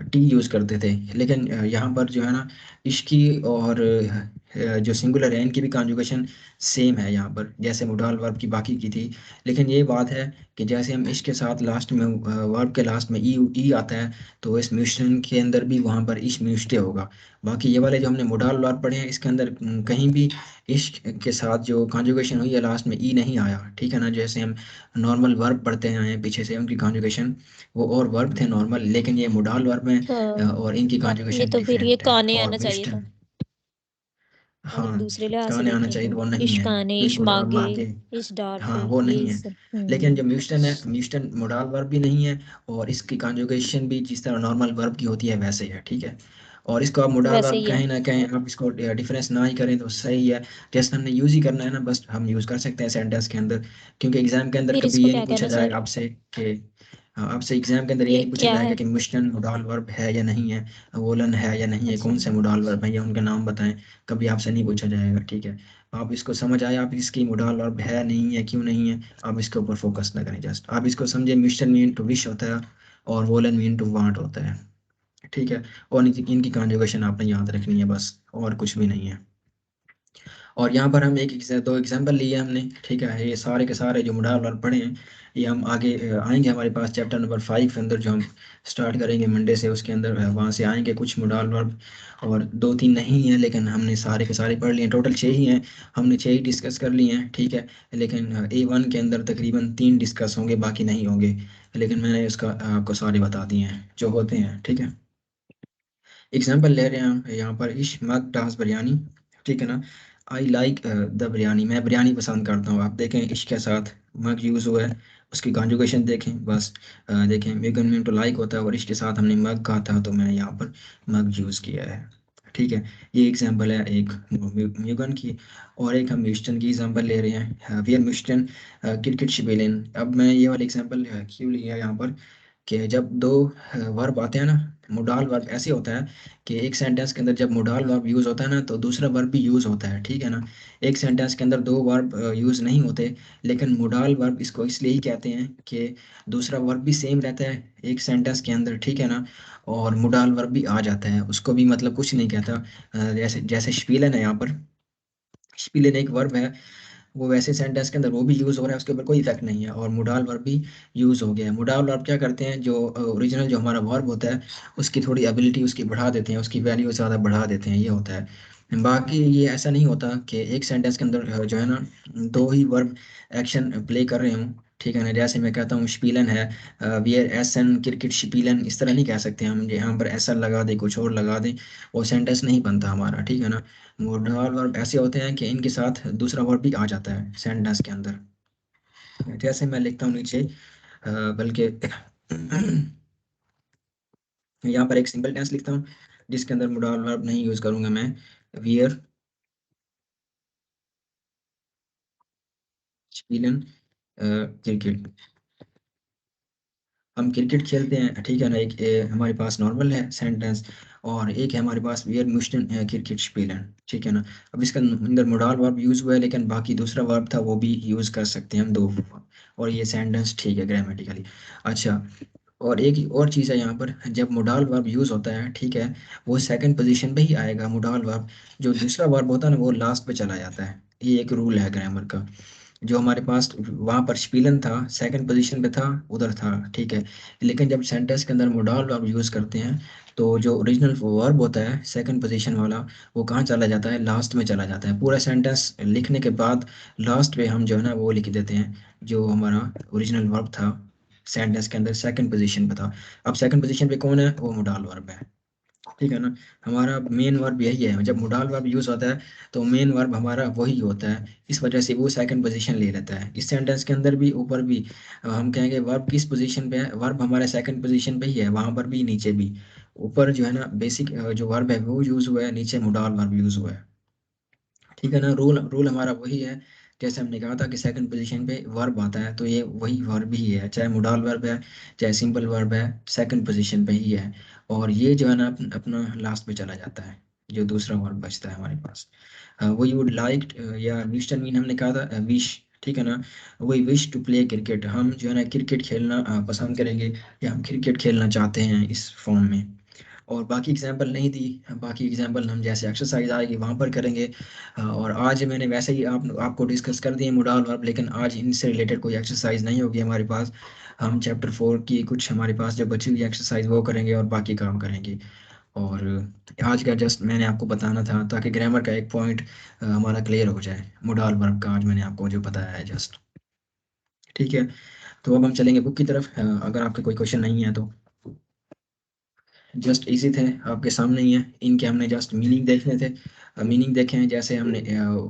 टी यूज करते थे। लेकिन यहाँ पर जो है ना, इश की और जो सिंगुलर है इनकी भी कॉन्जुगेशन सेम है यहाँ पर, जैसे मुडाल वर्ब की बाकी की थी। लेकिन ये बात है कि जैसे हम इश के साथ लास्ट में वर्ब के लास्ट में ई ई आता है, तो इस म्यूशन के अंदर भी वहाँ पर इश म्यूस्टे होगा। बाकी ये वाले जो हमने मोडाल लॉर पढ़े हैं इसके अंदर कहीं भी इश्क के साथ जो कॉन्जुगेशन हुई है लास्ट में ई नहीं आया, ठीक है ना। जैसे हम नॉर्मल वर्ब पढ़ते हैं पीछे से, उनकी कॉन्जुगेशन वो और वर्ब थे नॉर्मल, लेकिन ये मोडाल वर्ब में हाँ, और इनकी ये कॉन्जुगेशन तो फिर ये डिफरेंट है। काने और आना चाहिए था, म्यूस्टन, अगर हाँ, दूसरे लिहाज से गाने आना देखें चाहिए तो। तो वो नहीं इश है, काने, इश बिल्कुल। और मागे, मागे, इश डार्ट, हाँ वो नहीं ये है। सब। लेकिन जो म्यूस्टन है, म्यूस्टन मोडाल वर्ब भी नहीं है, और इसकी कॉन्जुगेशन भी जिस तरह नॉर्मल वर्ब की होती है वैसे ही है, ठीक है। और इसको आप मोडाल वैसे वर्ब ही है। कहीं ना कहीं आप इसको डिफरेंस ना ही करें तो सही है। जैसे हमने यूज ही करना है ना, बस हम यूज कर सकते हैं सेंटेंस के अंदर, क्योंकि एग्जाम के अंदर फिर कभी इसको ये क्या नहीं पूछा कहना जाएगा सर? आपसे कि, हाँ, आपसे एग्जाम के अंदर ये ये नहीं पूछा क्या जाएगा है? कि म्यूस्टन मोडाल वर्ब है या नहीं है, वोलन है या नहीं है, अच्छा। कौन से मोडाल वर्ब है या उनके नाम बताएं, कभी आपसे नहीं पूछा जाएगा, ठीक है। आप इसको समझ आए, आप इसकी मोडाल वर्ब है नहीं है क्यों नहीं है, आप इसके ऊपर फोकस ना करें, जस्ट आप इसको समझे, म्यूस्टन मीन टू विश होता है और वोलन मीन टू वांट होता है, ठीक है। और इनकी कॉन्जुगेशन आपने याद रखनी है बस, और कुछ भी नहीं है। और यहाँ पर हम दो एग्जांपल लिए हमने, ठीक है। ये सारे के सारे जो मोडाल वर्ब पढ़े हैं, ये हम आगे आएंगे हमारे पास चैप्टर नंबर 5 के अंदर, जो हम स्टार्ट करेंगे मंडे से, उसके अंदर वहाँ से आएंगे कुछ मोडाल वर्ब। और दो तीन नहीं है, लेकिन हमने सारे के सारे पढ़ लिए, टोटल 6 ही हैं, हमने 6 ही डिस्कस कर लिए हैं, ठीक है। लेकिन A1 के अंदर तकरीबन 3 डिस्कस होंगे, बाकी नहीं होंगे, लेकिन मैंने उसका आपको सारे बता दिए हैं जो होते हैं, ठीक है। एग्जाम्पल ले रहे हैं हम यहाँ पर, इश मग डास बिरयानी, ठीक है ना। आई लाइक द बिरयानी, मैं बिरयानी पसंद करता हूँ। आप देखें इश के साथ मग यूज़ हुआ है, उसकी कॉन्जुगेशन देखें बस। देखें मेगन में तो लाइक होता है, और इश के साथ हमने मग कहा था तो मैंने यहाँ पर मग यूज़ किया है, ठीक है। ये एग्जाम्पल है एक म्यूगन की। और एक हम म्यूस्टन की एग्जाम्पल ले रहे हैं, वियर म्यूस्टन क्रिकेट शिबिलियन। अब मैं ये वाला एग्जाम्पल क्यों लिया यहाँ पर, कि जब दो वर्ब आते हैं ना, मोडाल वर्ब ऐसे होता है कि एक सेंटेंस के अंदर जब मोडाल वर्ब यूज़ होता है ना तो दूसरा वर्ब भी यूज़ होता है, ठीक है ना। एक सेंटेंस के अंदर दो वर्ब यूज़ नहीं होते, लेकिन मोडाल वर्ब इसको इसलिए ही कहते हैं कि दूसरा वर्ब भी सेम रहता है एक सेंटेंस के अंदर, ठीक है ना, और मोडाल वर्ब भी आ जाता है, उसको भी मतलब कुछ नहीं कहता। जैसे जैसे स्पीलन है यहाँ पर, स्पीलन एक वर्ब है, वो वैसे सेंटेंस के अंदर वो भी यूज़ हो रहा है, उसके ऊपर कोई इफेक्ट नहीं है, और मोडाल वर्ब भी यूज़ हो गया है। मोडाल वर्ब क्या करते हैं, जो ओरिजिनल जो हमारा वर्ब होता है उसकी थोड़ी एबिलिटी उसकी बढ़ा देते हैं, उसकी वैल्यू ज़्यादा बढ़ा देते हैं, ये होता है। बाकी ये ऐसा नहीं होता कि एक सेंटेंस के अंदर जो है ना दो ही वर्ब एक्शन प्ले कर रहे हूँ, ठीक है ना। जैसे मैं कहता हूँ स्पीलन है, वियर एस एन क्रिकेट स्पीलन, इस तरह नहीं कह सकते हम, यहाँ पर एस एन लगा दे कुछ और लगा दे, वो सेंटेंस नहीं बनता हमारा, ठीक है ना। मोडाल वर्ब ऐसे होते हैं कि इनके साथ दूसरा वर्ब भी आ जाता है सेंटेंस के अंदर। जैसे मैं लिखता हूँ नीचे, बल्कि यहाँ पर एक सिंपल टेंस लिखता हूँ जिसके अंदर मोडाल वर्ब नहीं यूज करूंगा मैं, वियर स्पीलन क्रिकेट, हम क्रिकेट खेलते हैं, ठीक है ना। एक हमारे पास नॉर्मल है सेंटेंस, और एक है हमारे पास वियर म्यूस्टन क्रिकेट स्पीलन, ठीक है ना। अब इसका अंदर मोडाल वर्ब यूज हुआ है, लेकिन बाकी दूसरा वर्ब था वो भी यूज कर सकते हैं हम दो, और ये सेंटेंस ठीक है ग्रामेटिकली। अच्छा, और एक और चीज़ है यहाँ पर, जब मोडाल वर्ब यूज़ होता है, ठीक है, वो सेकंड पोजीशन पे ही आएगा मोडाल वर्ब, जो दूसरा वर्ब होता है ना वो लास्ट पे चला जाता है, ये एक रूल है ग्रामर का। जो हमारे पास वहाँ पर स्पीलन था सेकंड पोजीशन पे था, उधर था, ठीक है, लेकिन जब सेंटेंस के अंदर मोडाल वर्ब यूज़ करते हैं तो जो ओरिजिनल वर्ब होता है सेकंड पोजीशन वाला, वो कहाँ चला जाता है, लास्ट में चला जाता है। पूरा सेंटेंस लिखने के बाद लास्ट पे हम जो है ना वो लिख देते हैं जो हमारा ओरिजिनल वर्ब था सेंटेंस के अंदर सेकंड पोजीशन पे था। अब सेकंड पोजीशन पे कौन है, वो मोडाल वर्ब है, ठीक है ना। हमारा मेन वर्ब यही है, जब मोडाल वर्ब यूज होता है तो मेन वर्ब हमारा वही होता है, इस वजह से वो सेकंड पोजीशन ले लेता है इस सेंटेंस के अंदर भी, ऊपर भी। हम कहेंगे वर्ब किस पोजीशन पे है, वर्ब हमारा सेकंड पोजीशन पे ही है, वहां पर भी नीचे भी। ऊपर जो है ना बेसिक जो वर्ब है वो यूज हुआ है, नीचे मोडाल वर्ब यूज हुआ है, ठीक है ना। रूल रूल हमारा वही है, जैसे हमने कहा था कि सेकंड पोजीशन पे वर्ब आता है तो ये वही वर्ब ही है, चाहे मोडाल वर्ब है चाहे सिंपल वर्ब है, सेकंड पोजीशन पे ही है। और ये जो है ना अपना लास्ट पे चला जाता है, जो दूसरा वर्ब बचता है हमारे पास। वो यू वुड लाइक, या विश टू मीन हमने कहा था विश, ठीक है ना। वही विश टू प्ले क्रिकेट, हम जो है ना क्रिकेट खेलना पसंद करेंगे, या हम क्रिकेट खेलना चाहते हैं इस फॉर्म में। और बाकी एग्जांपल नहीं दी, बाकी एग्जांपल हम जैसे एक्सरसाइज आएगी वहाँ पर करेंगे। और आज मैंने वैसे ही आपको डिस्कस कर दिए मोडाल वर्ब, लेकिन आज इनसे रिलेटेड कोई एक्सरसाइज नहीं होगी हमारे पास। हम चैप्टर 4 की कुछ हमारे पास जो बची हुई एक्सरसाइज वो करेंगे और बाकी काम करेंगे। और आज का जस्ट मैंने आपको बताना था ताकि ग्रामर का एक पॉइंट हमारा क्लियर हो जाए, मोडाल वर्ब का आज मैंने आपको जो बताया है जस्ट, ठीक है। तो अब हम चलेंगे बुक की तरफ, अगर आपके कोई क्वेश्चन नहीं है तो। जस्ट इजी थे आपके सामने ही है, इनके हमने जस्ट मीनिंग देखने थे, मीनिंग देखे हैं। जैसे हमने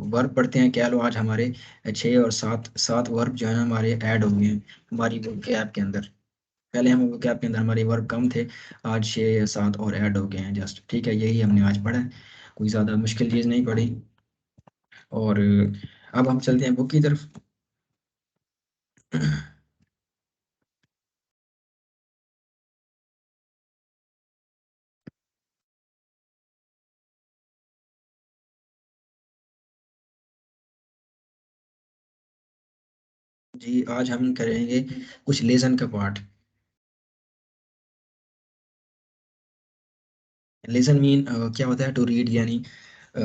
वर्ब पढ़ते हैं, कह लो आज हमारे 6 और 7 वर्ब जो है ना हमारे ऐड हो गए हैं हमारी vocab के अंदर। पहले हम vocab के अंदर हमारे वर्ब कम थे, आज 6 या 7 और ऐड हो गए हैं जस्ट, ठीक है। यही हमने आज पढ़ा है, कोई ज़्यादा मुश्किल चीज़ नहीं पढ़ी। और अब हम चलते हैं बुक की तरफ। जी आज हम करेंगे कुछ लेसन का पार्ट। लेसन मीन क्या होता है, टू रीड, यानी अ,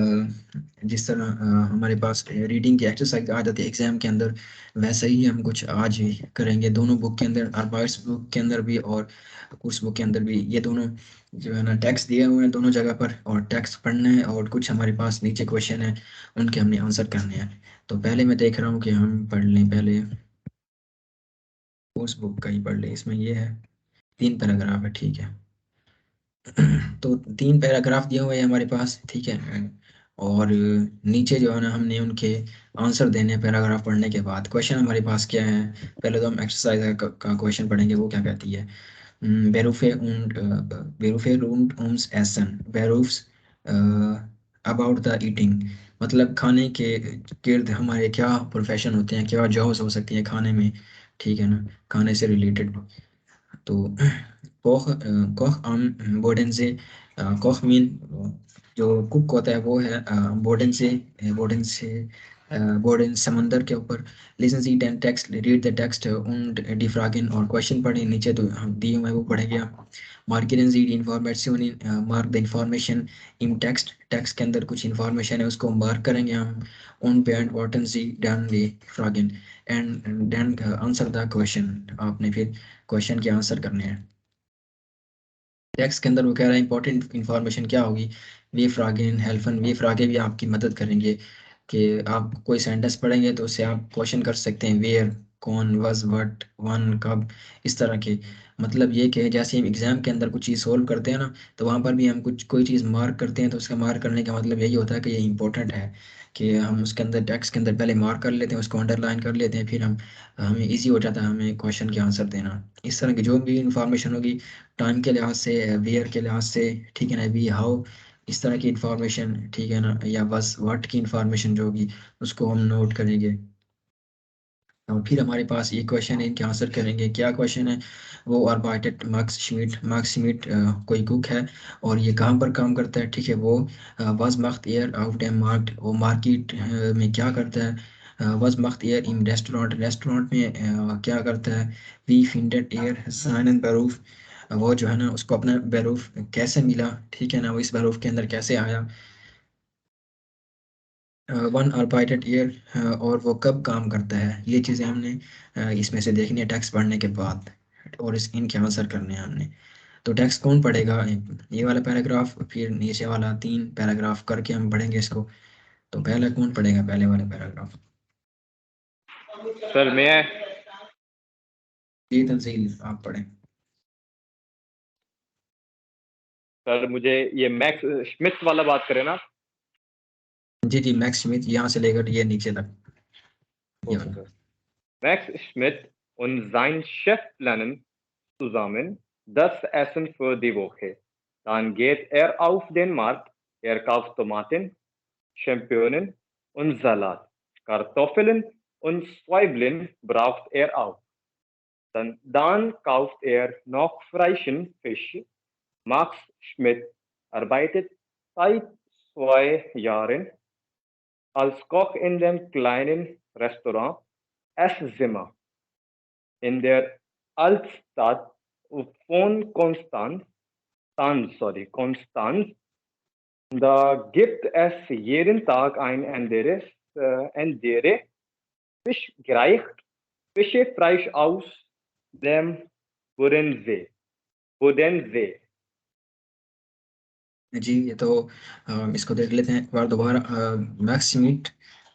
जिस तरह हमारे पास रीडिंग की एक्सरसाइज आ जाती है एग्जाम के अंदर, वैसे ही हम कुछ आज ही करेंगे दोनों बुक के अंदर, आर्बाइट्स बुक के अंदर भी और कोर्स बुक के अंदर भी। ये दोनों जो है ना टेक्स्ट दिए हुए हैं दोनों जगह पर, और टेक्स्ट पढ़ना है, और कुछ हमारे पास नीचे क्वेश्चन है उनके हमने आंसर करने हैं। तो पहले मैं देख रहा हूँ कि हम पढ़ लें, पहले कोर्स बुक का ही पढ़ लें। इसमें ये है 3 पैराग्राफ है, ठीक है। तो 3 पैराग्राफ दिए हुए हैं हमारे पास, ठीक है। और नीचे जो है ना हमने उनके आंसर देने हैं पैराग्राफ पढ़ने के बाद। क्वेश्चन हमारे पास क्या है, पहले तो हम एक्सरसाइज का क्वेश्चन पढ़ेंगे, वो क्या कहती है। बेरुफे und बेरुफे und ums Essen, बेरूफ्स अबाउट द ईटिंग, मतलब खाने के गिर्द हमारे क्या प्रोफेशन होते हैं, क्या जॉब्स हो सकती हैं खाने में, ठीक है ना, खाने से रिलेटेड। तो कोख कोख आम बोर्डन से कोख मीन जो कुक होता है वो है बोर्डन समंदर के ऊपर। Listen C ten text read the text und die Fragen और क्वेश्चन पढ़े नीचे तो हम दिए हुए हैं वो पढ़ेंगे हम। Marking see information mark the information in text, text के अंदर कुछ इंफॉर्मेशन है उसको मार्क करेंगे हम। उन पे इम्पोर्टेंट सी डन दी फ्रॉगन and then answer the question, आपने फिर क्वेश्चन के आंसर करने हैं। टेक्स्ट के अंदर वो कह रहा है इंपॉर्टेंट इंफॉर्मेशन क्या होगी, वे फ्रागेन हेल्फन, वे फ्रागे भी आपकी मदद करेंगे कि आप कोई सेंटेंस पढ़ेंगे तो उससे आप क्वेश्चन कर सकते हैं, वेयर, कौन, वज, व्हाट, वन, कब, इस तरह के। मतलब ये कि जैसे हम एग्जाम के अंदर कुछ चीज़ सोल्व करते हैं ना, तो वहाँ पर भी हम कुछ कोई चीज़ मार्क करते हैं तो उसका मार्क करने का मतलब यही होता है कि ये इंपॉर्टेंट है, कि हम उसके अंदर टेक्स्ट के अंदर पहले मार्क कर लेते हैं, उसको अंडरलाइन कर लेते हैं, फिर हमें ईजी हो जाता है हमें क्वेश्चन के आंसर देना। इस तरह की जो भी इंफॉर्मेशन होगी टाइम के लिहाज से, वेयर के लिहाज से, ठीक है ना, वी हाउ, इस तरह की इंफॉर्मेशन, ठीक है ना, या बस व्हाट की इंफॉर्मेशन जो होगी उसको हम नोट करेंगे। और फिर हमारे पास ये क्वेश्चन है, इनके आंसर करेंगे। क्या क्वेश्चन है, वो arbeitet Max Schmidt, Max Schmidt कोई कुक है और ये कहाँ पर काम करता है, ठीक है, वो was macht er auf dem Markt, वो मार्केट में क्या करता है, was macht er im Restaurant, restaurant में क्या करता है, wie findet er seinen Beruf, वो जो है ना उसको अपना बेरूफ कैसे मिला, ठीक है ना, वो इस बेरूफ के अंदर कैसे आया। वन arbeitet er और वो कब काम करता है, ये चीज़ें हमने इसमें से देखनी है टेक्स्ट पढ़ने के बाद, और इनके आंसर करने हैं हमने। तो टेक्स्ट कौन पढ़ेगा, ये वाला पैराग्राफ, फिर नीचे वाला 3 पैराग्राफ करके हम पढ़ेंगे इसको। तो पहला कौन पढ़ेगा, पहले वाले पैराग्राफ? सर मैं जी तंजील आप पढ़ें। सर मुझे ये मैक्स स्मिथ वाला बात करें ना। जी जी, मैक्स स्मिथ यहाँ से लेकर ये नीचे तक, ये ओके वाला। Sir. Max Schmidt und sein Chef planen zusammen das Essen für die Woche. Dann geht er auf den Markt, er kauft Tomaten, Champignons und Salat. Kartoffeln und Zwiebeln braucht er auch. Dann kauft er noch frischen Fisch. Max Schmidt arbeitet seit 2 Jahren als Koch in dem kleinen Restaurant Esszimmer in der Altstadt von Konstanz. Da gibt es jeden Tag ein andere Fische frisch aus dem Bodensee. जी ये तो इसको देख लेते हैं एक बार दोबारा। मैक्सिमिट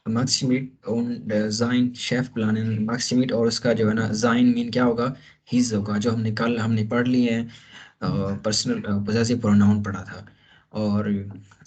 मैक्सिमिट und sein chef plan, मैक्सिमिट और उसका जो है ना जाइन मीन क्या होगा, हिज होगा, जो हमने पढ़ लिए हैं, पर्सनल पोजेसिव प्रोनाउन पढ़ा था, और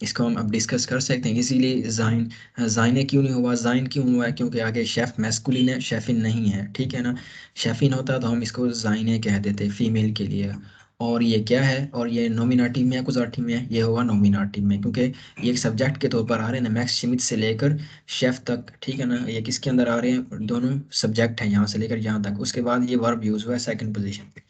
इसको हम अब डिस्कस कर सकते हैं इजीली। जाइन, जाइने क्यों नहीं हुआ, जाइन क्यों हुआ है, क्योंकि आगे शेफ मैस्कुलिन है, शेफिन नहीं है, ठीक है ना। शेफिन होता तो हम इसको जाइने कह देते फीमेल के लिए। और ये क्या है, और ये नॉमिनेटिव में है कुजाटिव में है, ये होगा नॉमिनेटिव में, क्योंकि ये एक सब्जेक्ट के तौर पर आ रहे हैं ना, मैक्स स्मिथ से लेकर शेफ तक, ठीक है ना, ये किसके अंदर आ रहे हैं, दोनों सब्जेक्ट हैं यहाँ से लेकर यहाँ तक। उसके बाद ये वर्ब यूज हुआ है सेकंड पोजीशन पे,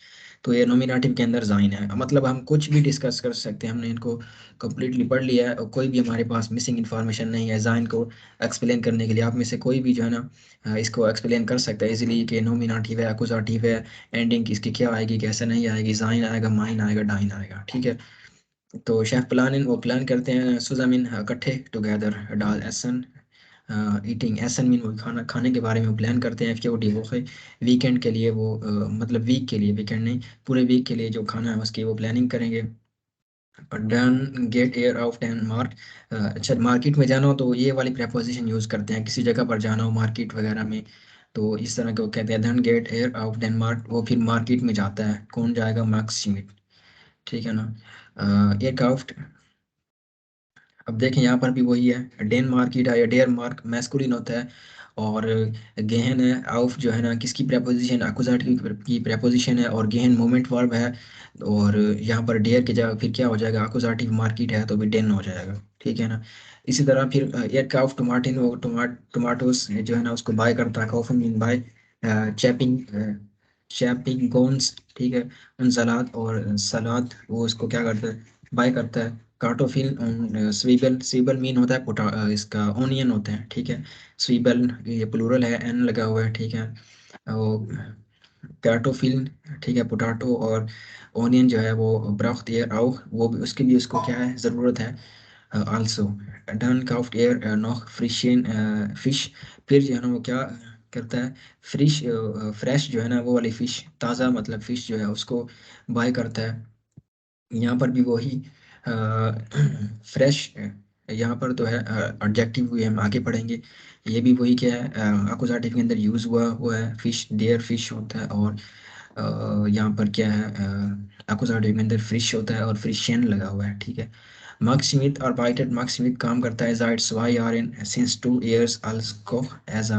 तो ये नॉमिनेटिव के अंदर जाइन है। मतलब हम कुछ भी डिस्कस कर सकते हैं, हमने इनको कम्प्लीटली पढ़ लिया है और कोई भी हमारे पास मिसिंग इन्फॉर्मेशन नहीं है जाइन को एक्सप्लेन करने के लिए। आप में से कोई भी जो है ना इसको एक्सप्लेन कर सकता है इजीली कि नॉमिनेटिव है, अकुजाटिव है, एंडिंग इसकी क्या आएगी, कैसे नहीं आएगी, जाइन आएगा, माइन आएगा, डाइन आएगा, ठीक है। तो शेफ प्लान वो प्लान करते हैं सुजामिन इकट्ठे टुगेदर डाल एसन ईटिंग, एसन मीन वो खाने के बारे में प्लान करते हैं। FKOD वो है वीकेंड के लिए, वो मतलब वीक के लिए, वीकेंड नहीं पूरे वीक के लिए जो खाना है उसकी वो प्लानिंग करेंगे। डन गेट एयर ऑफ डेनमार्क, अच्छा मार्केट में जाना हो तो ये वाली प्रेपोजिशन यूज़ करते हैं, किसी जगह पर जाना हो मार्केट वगैरह में, तो इस तरह के वो कहते हैं धन गेट एयर ऑफ डेनमार्क, वो फिर मार्केट में जाता है, कौन जाएगा, मैक्स स्मिथ, ठीक है ना। एयरक्राफ्ट, अब देखें यहाँ पर भी वही है, डेनमार्क या डेयर मार्क मैस्कुलिन होता है, और गेहन है, आउफ जो है ना किसकी प्रेपोजिशन, अकुजाटिव की प्रेपोजिशन है, और गेहन मोमेंट वर्ब है, और यहाँ पर डेयर की जगह फिर क्या हो जाएगा, अकुजाटिव मार्केट है तो भी डेन हो जाएगा, ठीक है ना। इसी तरह फिर एयरक्राफ्ट टोमाटिन, वो टोमाटोस जो है ना उसको बाय करता है, कॉफन मीन बाय चैपिंग शैपिंग गोन्स, ठीक है, उन सलाद और सलाद वो उसको क्या करता है, बाय करता है। कार्टोफिल स्वीबल, स्वीबल मीन होता है इसका ओनियन होते हैं, ठीक है। स्वीबल ये प्लूरल है, एन लगा हुआ है, ठीक है। कार्टोफिल, ठीक है, पोटाटो, और ओनियन जो है वो ब्राउcht एयर आउ, वो भी उसकी भी उसको क्या है ज़रूरत है। आल्सो डन काउफ्ट एयर नॉक फ्रिशन फिश, फिर जो है ना वो क्या करता है, फ्रेश जो है ना वो वाली फ़िश, ताज़ा मतलब फ़िश जो है उसको बाय करता है। यहाँ पर भी वही फ्रेश, यहाँ पर तो है एडजेक्टिव हुई, हम आगे पढ़ेंगे। ये भी वही क्या है, अकुजाटिव के अंदर यूज़ हुआ है, फिश डेयर फिश होता है, और यहाँ पर क्या है, अकुजाटिव के अंदर फिश होता है और फ्रिशियन लगा हुआ है, ठीक है। Mark Smith arbeitet, mark Smith काम करता है seit 2 Jahren since 2 years als Koch as a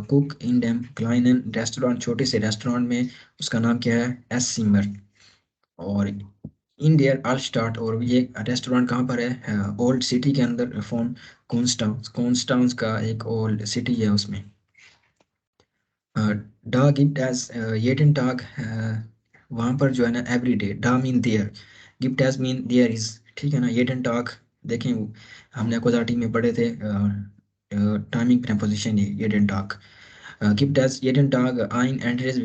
cook in dem kleinen Restaurant, छोटे से रेस्टोरेंट में, उसका नाम क्या है, एस सिमर। और इन डियर आल्स्टार्ट, और ये रेस्टोरेंट कहाँ पर है, ओल्ड सिटी के अंदर, फोन कॉन्स्टाउंस का एक ओल्ड सिटी है उसमें। डा गिफ्ट एज येटन टाग, वहाँ पर जो है ना एवरी डे, डा मीन देयर, गिफ्ट एज मीन देयर इज, ठीक है ना। येटन टाग देखें हमने अकोजाटी में पढ़े थे, टाइमिंग प्रेपोजिशन येटन टाग। गिफ्ट एज येटन टाग आइन Andreas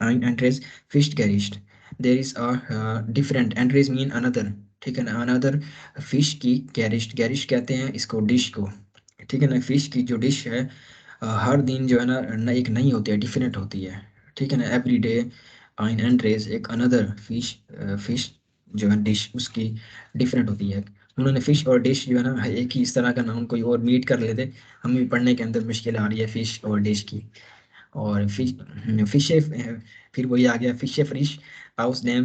ein Andres fished gerisht, there is a different, Andres mean another, ठीक है ना। another fish की gerisht कहते हैं इसको डिश को, ठीक है ना। फिश की जो डिश है हर दिन जो है ना एक नई होती है, डिफरेंट होती है, ठीक है ना। एवरी डे ein Andres, एक अनदर फिश जो है डिश उसकी डिफरेंट होती है। उन्होंने फिश और डिश जो है ना एक ही इस तरह का नाम कोई और मीट कर लेते, हमें भी पढ़ने के अंदर मुश्किल आ रही है फिश और डिश की। और फिशे, फिर वही आ गया, फिशे फ्रिश हाउस नेम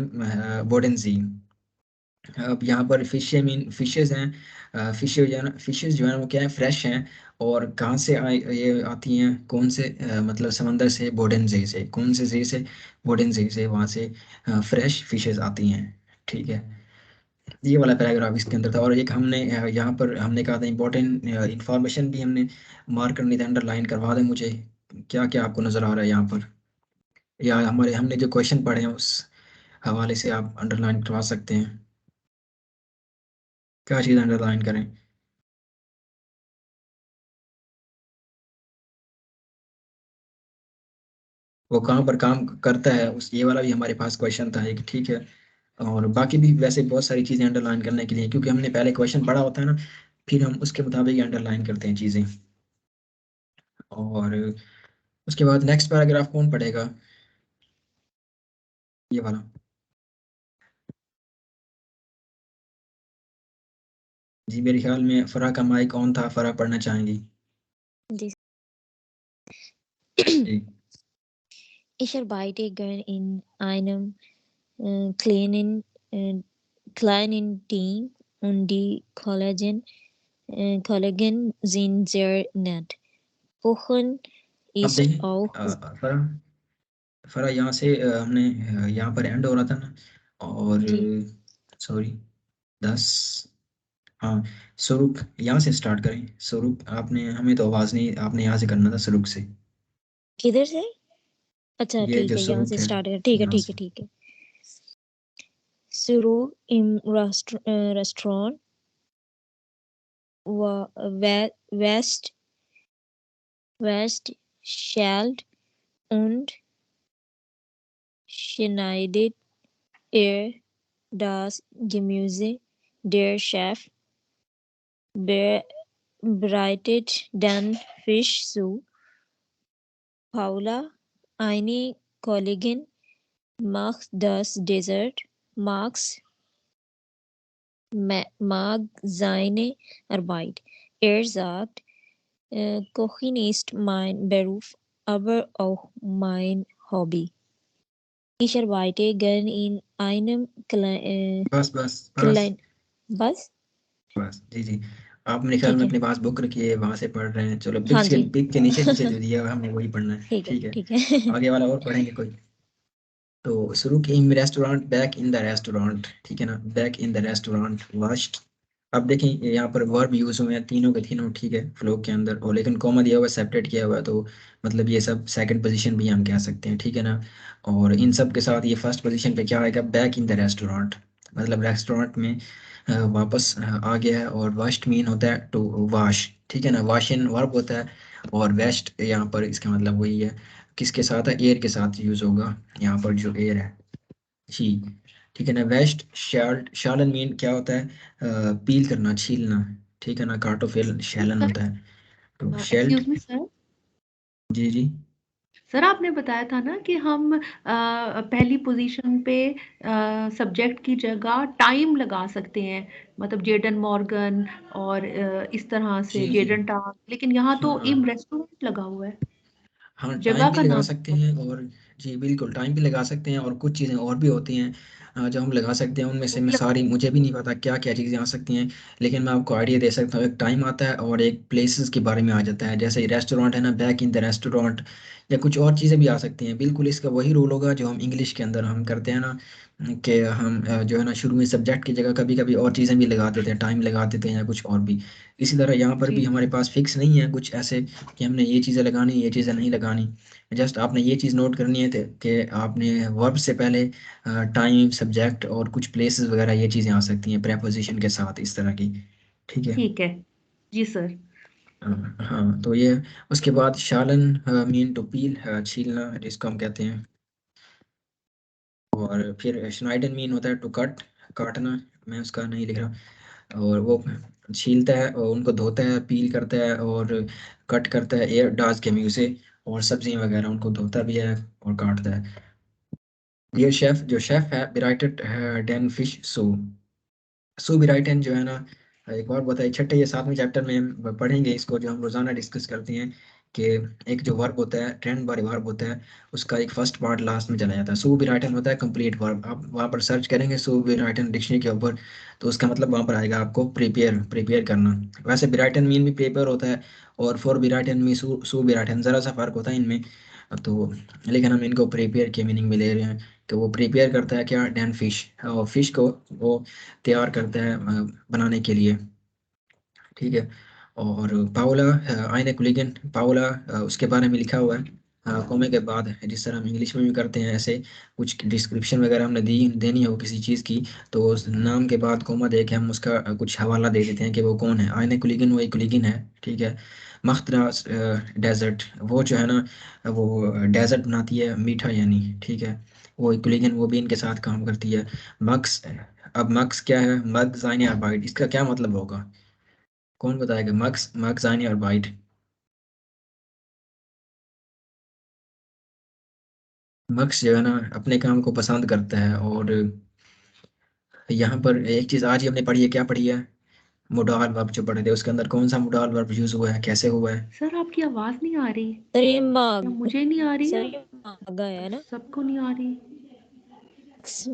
बोडेंजी। अब यहाँ पर फिशे मीन फिशेज हैं, फिशेज जो है ना वो क्या है, फ्रेश हैं। और कहाँ से ये आती हैं, कौन से मतलब समंदर से, बोडेंजी से, कौन से ज़ी से, बोडेंजी से, वहाँ से फ्रेश फिशेज आती हैं, ठीक है। ये वाला पैराग्राफ इसके अंदर था। और एक हमने यहाँ पर हमने कहा था इम्पोर्टेंट इंफॉर्मेशन भी हमने मार्क करनी थी, अंडरलाइन करवा दें मुझे, क्या क्या आपको नज़र आ रहा है यहाँ पर, या हमारे हमने जो क्वेश्चन पढ़े हैं उस हवाले से आप अंडरलाइन करवा सकते हैं। क्या चीज़ अंडरलाइन करें? वो कहाँ पर काम करता है, उस ये वाला भी हमारे पास क्वेश्चन था एक, ठीक है। और बाकी भी वैसे बहुत सारी चीज़ें अंडरलाइन करने के लिए, क्योंकि हमने पहले क्वेश्चन पढ़ा होता है ना, फिर हम उसके मुताबिक अंडरलाइन करते हैं चीज़ें। और उसके बाद नेक्स्ट पैराग्राफ कौन पढ़ेगा, ये वाला? जी मेरे ख्याल में फरा का माइक ऑन था, फरा पढ़ना चाहेंगी? जी। जी Ich arbeite gern in einem kleinen Team und die Kollegen sind sehr nett. Kochen अब ist देखिए auch फरा, फरा यहाँ से हमने यहाँ पर एंड हो रहा था ना, और जी। सॉरी 10, हाँ स्वरूप यहाँ से स्टार्ट करें। स्वरूप आपने, हमें तो आवाज़ नहीं, आपने यहाँ से करना था शुरू से। किधर से? अच्छा ये ठीक जो है, यहाँ स्वरूप से है स्टार्ट है। ठीक है यहाँ ठीक है से। ठीक है। शुरू im Restaurant West Schalt und schneidet er das Gemüse. Der Chef bereitet dann Fisch zu. Paula, eine Kollegin, macht das Dessert. Max mag seine Arbeit. Er sagt, Kochen ist mein Beruf, aber auch mein Hobby. Ich arbeite gern in einem बस बस बस kleinen... Was? बस, जी जी। आप मेरे ख्याल ठीक में है। अपने पास बुक रखी है, वहाँ से पढ़ रहे हैं। चलो हाँ जी। पिक के नीचे नीचे जो दिया हुआ है, हमने वही पढ़ना है, ठीक है ठीक है। ठीक है। आगे वाला और पढ़ेंगे कोई? तो शुरू की restaurant, back in the restaurant, ठीक है ना। Back in the restaurant, washed अब देखें यहाँ पर वर्ब यूज हुए हैं तीनों के तीनों, ठीक है, फ्लो के अंदर, और लेकिन कॉमा दिया हुआ है, सेपरेट किया हुआ है, तो मतलब ये सब सेकंड पोजीशन भी हम कह सकते हैं, ठीक है ना। और इन सब के साथ ये फर्स्ट पोजीशन पे क्या आएगा, बैक इन द रेस्टोरेंट, मतलब रेस्टोरेंट में वापस आ गया है। और वाश्ड मीन होता है टू वाश, ठीक है ना, वाश इन वर्ब होता है, और वेस्ट यहाँ पर इसका मतलब वही है, किसके साथ है, एयर के साथ यूज होगा, यहाँ पर जो एयर है, छी, ठीक है ना। वेस्ट शालन मीन क्या होता है, पील करना, छीलना, ठीक है ना, कार्टोफिल शैलन होता है, तो शेल्ट। एक्सक्यूज मी सर, जी जी। सर आपने बताया था ना कि हम पहली पोजीशन पे सब्जेक्ट की जगह टाइम लगा सकते हैं, मतलब जेडन मॉर्गन और इस तरह से जी जी। जेडन टाक, लेकिन यहाँ तो हाँ इम रेस्टोरेंट लगा हुआ है, हाँ, जगह टाइम भी का लगा नाम। सकते हैं, और जी बिल्कुल टाइम भी लगा सकते हैं, और कुछ चीज़ें और भी होती हैं जो हम लगा सकते हैं, उनमें से मैं सारी मुझे भी नहीं पता क्या क्या चीज़ें आ सकती हैं, लेकिन मैं आपको आइडिया दे सकता हूँ। एक टाइम आता है और एक प्लेसेस के बारे में आ जाता है, जैसे रेस्टोरेंट है ना, बैक इन द रेस्टोरेंट, या कुछ और चीज़ें भी आ सकती हैं। बिल्कुल इसका वही रूल होगा जो हम इंग्लिश के अंदर हम करते हैं ना, कि हम जो है ना शुरू में सब्जेक्ट की जगह कभी कभी और चीज़ें भी लगा देते हैं, टाइम लगा देते हैं या कुछ और भी। इसी तरह यहाँ पर भी जी हमारे पास फिक्स नहीं है कुछ ऐसे कि हमने ये चीज़ें लगानी, ये चीज़ें नहीं लगानी। जस्ट आपने ये चीज़ नोट करनी है कि आपने वर्ब से पहले टाइम, सब्जेक्ट और कुछ प्लेसेस वगैरह ये चीज़ें आ सकती हैं प्रेपोजिशन के साथ, इस तरह की, ठीक है। ठीक है जी सर। हाँ तो ये, उसके बाद शालन मीन टू पील, छीलना जिसको हम कहते हैं, और फिर स्नाइडन मीन होता है टू कट, काटना, मैं उसका नहीं लिख रहा, और वो छीलता है और उनको धोता है, पील करता है और कट करता है, एयर डाज के मुँह से, और सब्जियां वगैरह उनको धोता भी है और काटता है। डियर शेफ, जो शेफ है, बिराइटेड डेन फिश सो, सो बिराइटन जो है ना, एक और बताइए, छठे या सातवें चैप्टर में हम पढ़ेंगे इसको, जो हम रोजाना डिस्कस करते हैं, कि एक जो वर्ब होता है, ट्रेंड बाय वर्ब होता है, उसका एक फर्स्ट पार्ट लास्ट में चला जाता है। सो बिराइटन होता है कंप्लीट वर्ब, आप वहाँ पर सर्च करेंगे सो बिराइटन डिक्शनरी के ऊपर, तो उसका मतलब वहाँ पर आएगा आपको प्रिपेयर, प्रिपेयर करना। वैसे बिराइटन मीन भी प्रिपेयर होता है, और फॉर बिराइटन मीन सो बिराइटन, ज़रा सा फर्क होता है इनमें, तो लेकिन हम इनको प्रिपेयर के मीनिंग में ले रहे हैं, कि वो प्रिपेयर करता है क्या, डैन फिश, और फिश को वो तैयार करता है बनाने के लिए, ठीक है। और पाओला, आइने कुलिगन, पाओला उसके बारे में लिखा हुआ है कोमे के बाद, जिस तरह हम इंग्लिश में भी करते हैं, ऐसे कुछ डिस्क्रिप्शन वगैरह हमने देनी हो किसी चीज़ की, तो उस नाम के बाद कोमा दे के हम उसका कुछ हवाला दे देते हैं कि वो कौन है। आइने कुलिगन वही कुलिगन है, ठीक है। मख्तरास डेजर्ट, वो जो है ना, वो डेजर्ट बनाती है मीठा यानी, ठीक है, वो कुलिगन वो भी इनके साथ काम करती है। मक्स, अब मक्स क्या है, मग जाइन या बाइट, इसका क्या मतलब होगा, कौन बताएगा, मक्स, मक्सानी और बाइट। मक्स जो है ना अपने काम को पसंद करता है, और यहाँ पर एक चीज आज ही हमने पढ़ी है, क्या पढ़ी है, मोडाल वर्ब जो पढ़े थे, उसके अंदर कौन सा मोडाल वर्ब यूज हुआ है, कैसे हुआ है। सर आपकी आवाज नहीं आ रही, सर ये या माग, मुझे नहीं आ रही सर है, ये मागा है ना, सबको नहीं आ रही।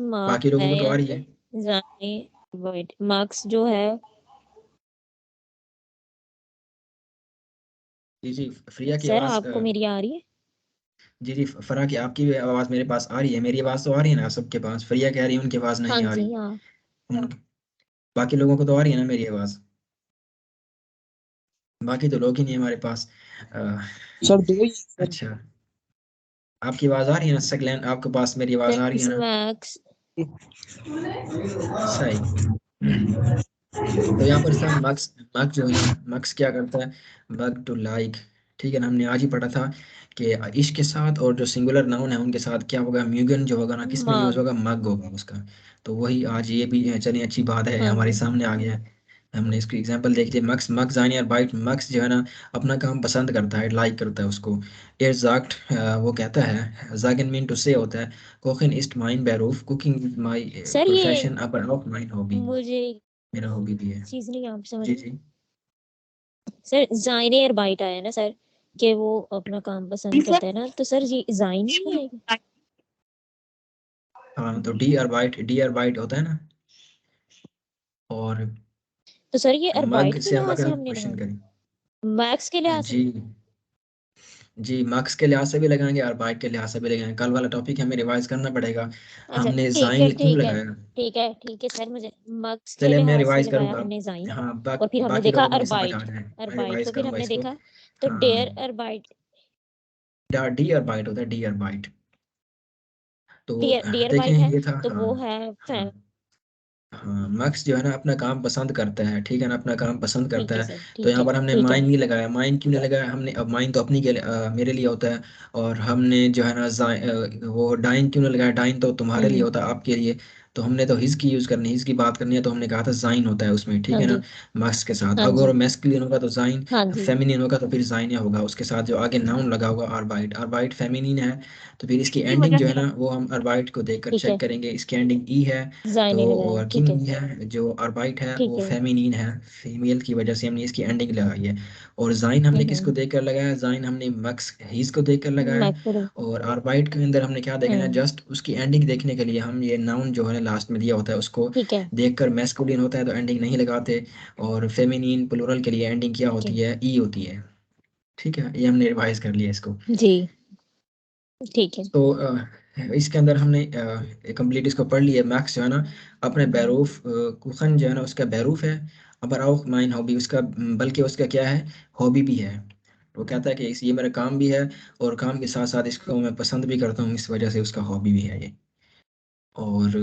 बाकी मार्क्स है लोगों को तो आ यहाँ रही पे, है। जाने वॉइड मार्क्स जो है। जी जी, फ्रिया की सर आवाज आपको मेरी आ रही है? जी जी, फरा की आपकी भी आवाज मेरे पास आ रही है, मेरी आवाज तो आ रही है ना सबके पास, फ्रिया कह रही है उनकी आवाज हाँ नहीं आ जी रही। हाँ। उन बाकी लोगों को तो आ रही है ना मेरी आवाज, बाकी तो लोग ही नहीं है हमारे पास। अ, सर दो ही सर। अच्छा, आपकी आवाज आ रही है ना सकलैन, आपके पास मेरी आवाज आ रही है सर ना, मैक्स, सही। तो यहाँ पर इसका मक्स, मक जो है ना, मक्स क्या करता है, मग टू लाइक, ठीक है ना, हमने आज ही पढ़ा था कि इश्क के साथ और जो सिंगुलर नाउन है उनके साथ क्या होगा, म्यूगन जो होगा ना, किस में यूज माग, होगा, मग होगा उसका। तो वही आज ये भी चलिए अच्छी बात है हाँ हमारे जी। सामने आ गया है, हमने इसकी एग्जांपल देख ली। मक्स, मक्स जानी और बाइट, मक्स जो है ना अपना काम पसंद करता है, लाइक करता है उसको। एयर जाक्ट, वो कहता है, जागन मीन टू से होता है, कोकिन इस्ट माइन बैरूफ, कुकिंग माई सर ये प्रोफेशन अब ऑफ माइन हॉबी, मुझे मेरा हॉबी भी है। चीज नहीं आप समझ जी में। जी। सर जाइने और बाइट आया ना सर, कि वो अपना काम जी पसंद सर। करता है ना, तो सर ये जाइन नहीं आएगा? हाँ तो डी और बाइट, डी और बाइट होता है ना, और तो सर ये मग अरबाइट के से हम लिहाज अगर से हम हमने क्वेश्चन लगाना, करें, मैक्स के लिहाज से। जी जी मार्क्स के लिहाज से भी लगाएंगे और बाइट के लिहाज से भी लगाएंगे। कल वाला टॉपिक हमें रिवाइज करना पड़ेगा। अच्छा हमने ठीक है जाइन क्यों ठीक है लगाया? ठीक है सर, मुझे मार्क्स के चलिए मैं लिहाज से रिवाइज लगाया करूंगा। हमने जाइन, हाँ और फिर हमने बाकी देखा लोगों को भी समझ आ अरबाइट, जाए, मैं अरबाइट रिवाइज को फिर करूंगा हमने इसको। देखा, तो डेयर हाँ अरबाइट, डी और बाइट होता है, डी और बाइट। तो डियर देखें बाइट है, ये था। तो हाँ वो है हाँ हाँ मैक्स जो है ना अपना काम पसंद करता है, ठीक है ना, अपना काम पसंद ठीक करता है है। सर, तो ठीक यहाँ है पर हमने ठीक है। माइन नहीं लगाया। माइन क्यों नहीं लगाया हमने? अब माइन तो अपनी के मेरे लिए होता है। और हमने जो है ना वो डाइन क्यों नहीं लगाया? डाइन तो तुम्हारे लिए हम्म, होता है, आपके लिए। तो हमने तो हिज की यूज करनी, हिज की बात करनी है, तो हमने कहा था जाइन होता है उसमें, ठीक हाँ है ना, जी मैक्स के साथ। हाँ अगर जी मैस्कुलिन होगा तो जाइन, हाँ जी फेमिनिन होगा तो फिर जाइन होगा। उसके साथ जो आगे नाउन लगा होगा आरबाइट, आरबाइट फेमिनिन है, तो फिर इसकी किसकी एंडिंग वजह जो है से ना वो हम आरबाइट को देखकर ठीक चेक है, करेंगे। इसकी एंडिंग ई है। जाइन तो ही लगाया, और ठीक है किंग है जो आर्बाइट है ठीक वो है। फेमिनिन है, फीमेल की वजह से हमने इसकी एंडिंग लगाई है। और जाइन हमने किसको हम्म, देखकर लगाया? जाइन हमने मैक्स हीज को देखकर लगाया। मैक्सवेल, और आर्बाइट के अंदर हमने क्या देखना है? हम्म, जस्ट उसकी एंडिंग देखने के लिए हम ये नाउन जो है लास्ट में दिया होता है उसको ठीक है देखकर, मैस्कुलिन होता है तो एंडिंग नहीं लगाते। और फेमिनिन प्लूरल के लिए एंडिंग क्या ठीक होती है है? ई होती है। ठीक है, ये हमने रिवाइज कर लिया इसको। जी, ठीक है तो इसके अंदर हमने कंप्लीट इसको पढ़ लिया। मैक्स जो है ना अपने बैरूफ कुखन जो है ना उसका बैरूफ है। अबर auch माइन हॉबी उसका, बल्कि उसका क्या है? हॉबी भी है। वो कहता है कि ये मेरा काम भी है, और काम के साथ साथ इसको मैं पसंद भी करता हूँ, इस वजह से उसका हॉबी भी है ये। और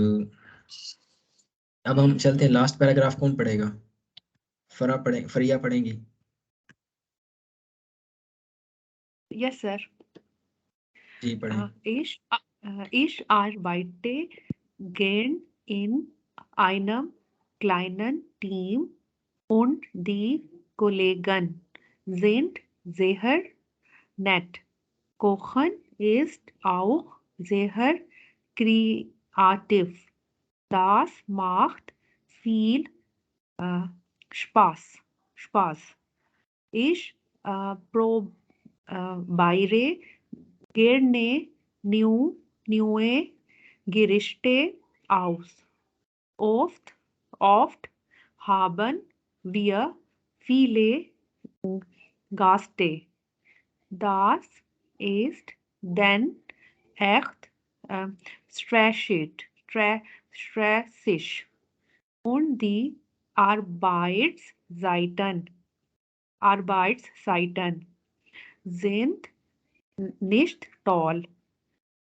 अब हम चलते हैं, लास्ट पैराग्राफ कौन पढ़ेगा? फरिया पढ़ेंगी? Yes sir. जी पढ़ें। Ich arbeite gern in einem kleinen Team und die Kollegen sind sehr nett. Kochen ist auch sehr kreativ. Das macht viel äh, Spaß. Spaß. Ich probiere gerne neue Gerichte aus. Oft haben wir viele Gäste. Das ist dann echt äh, stressig. Und die Arbeitszeiten sind nicht toll.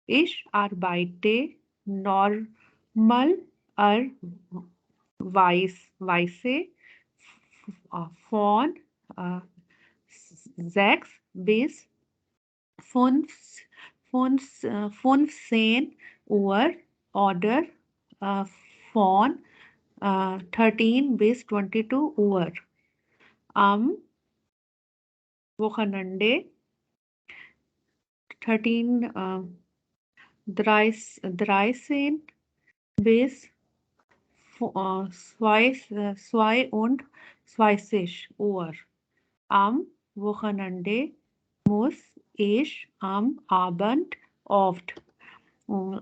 Ich arbeite normalerweise von äh, 6 bis 5, 15 Uhr oder äh, von 13 bis 22 Uhr. Am Wochenende 13 bis 22 Uhr. Am Wochenende muss ich am Abend oft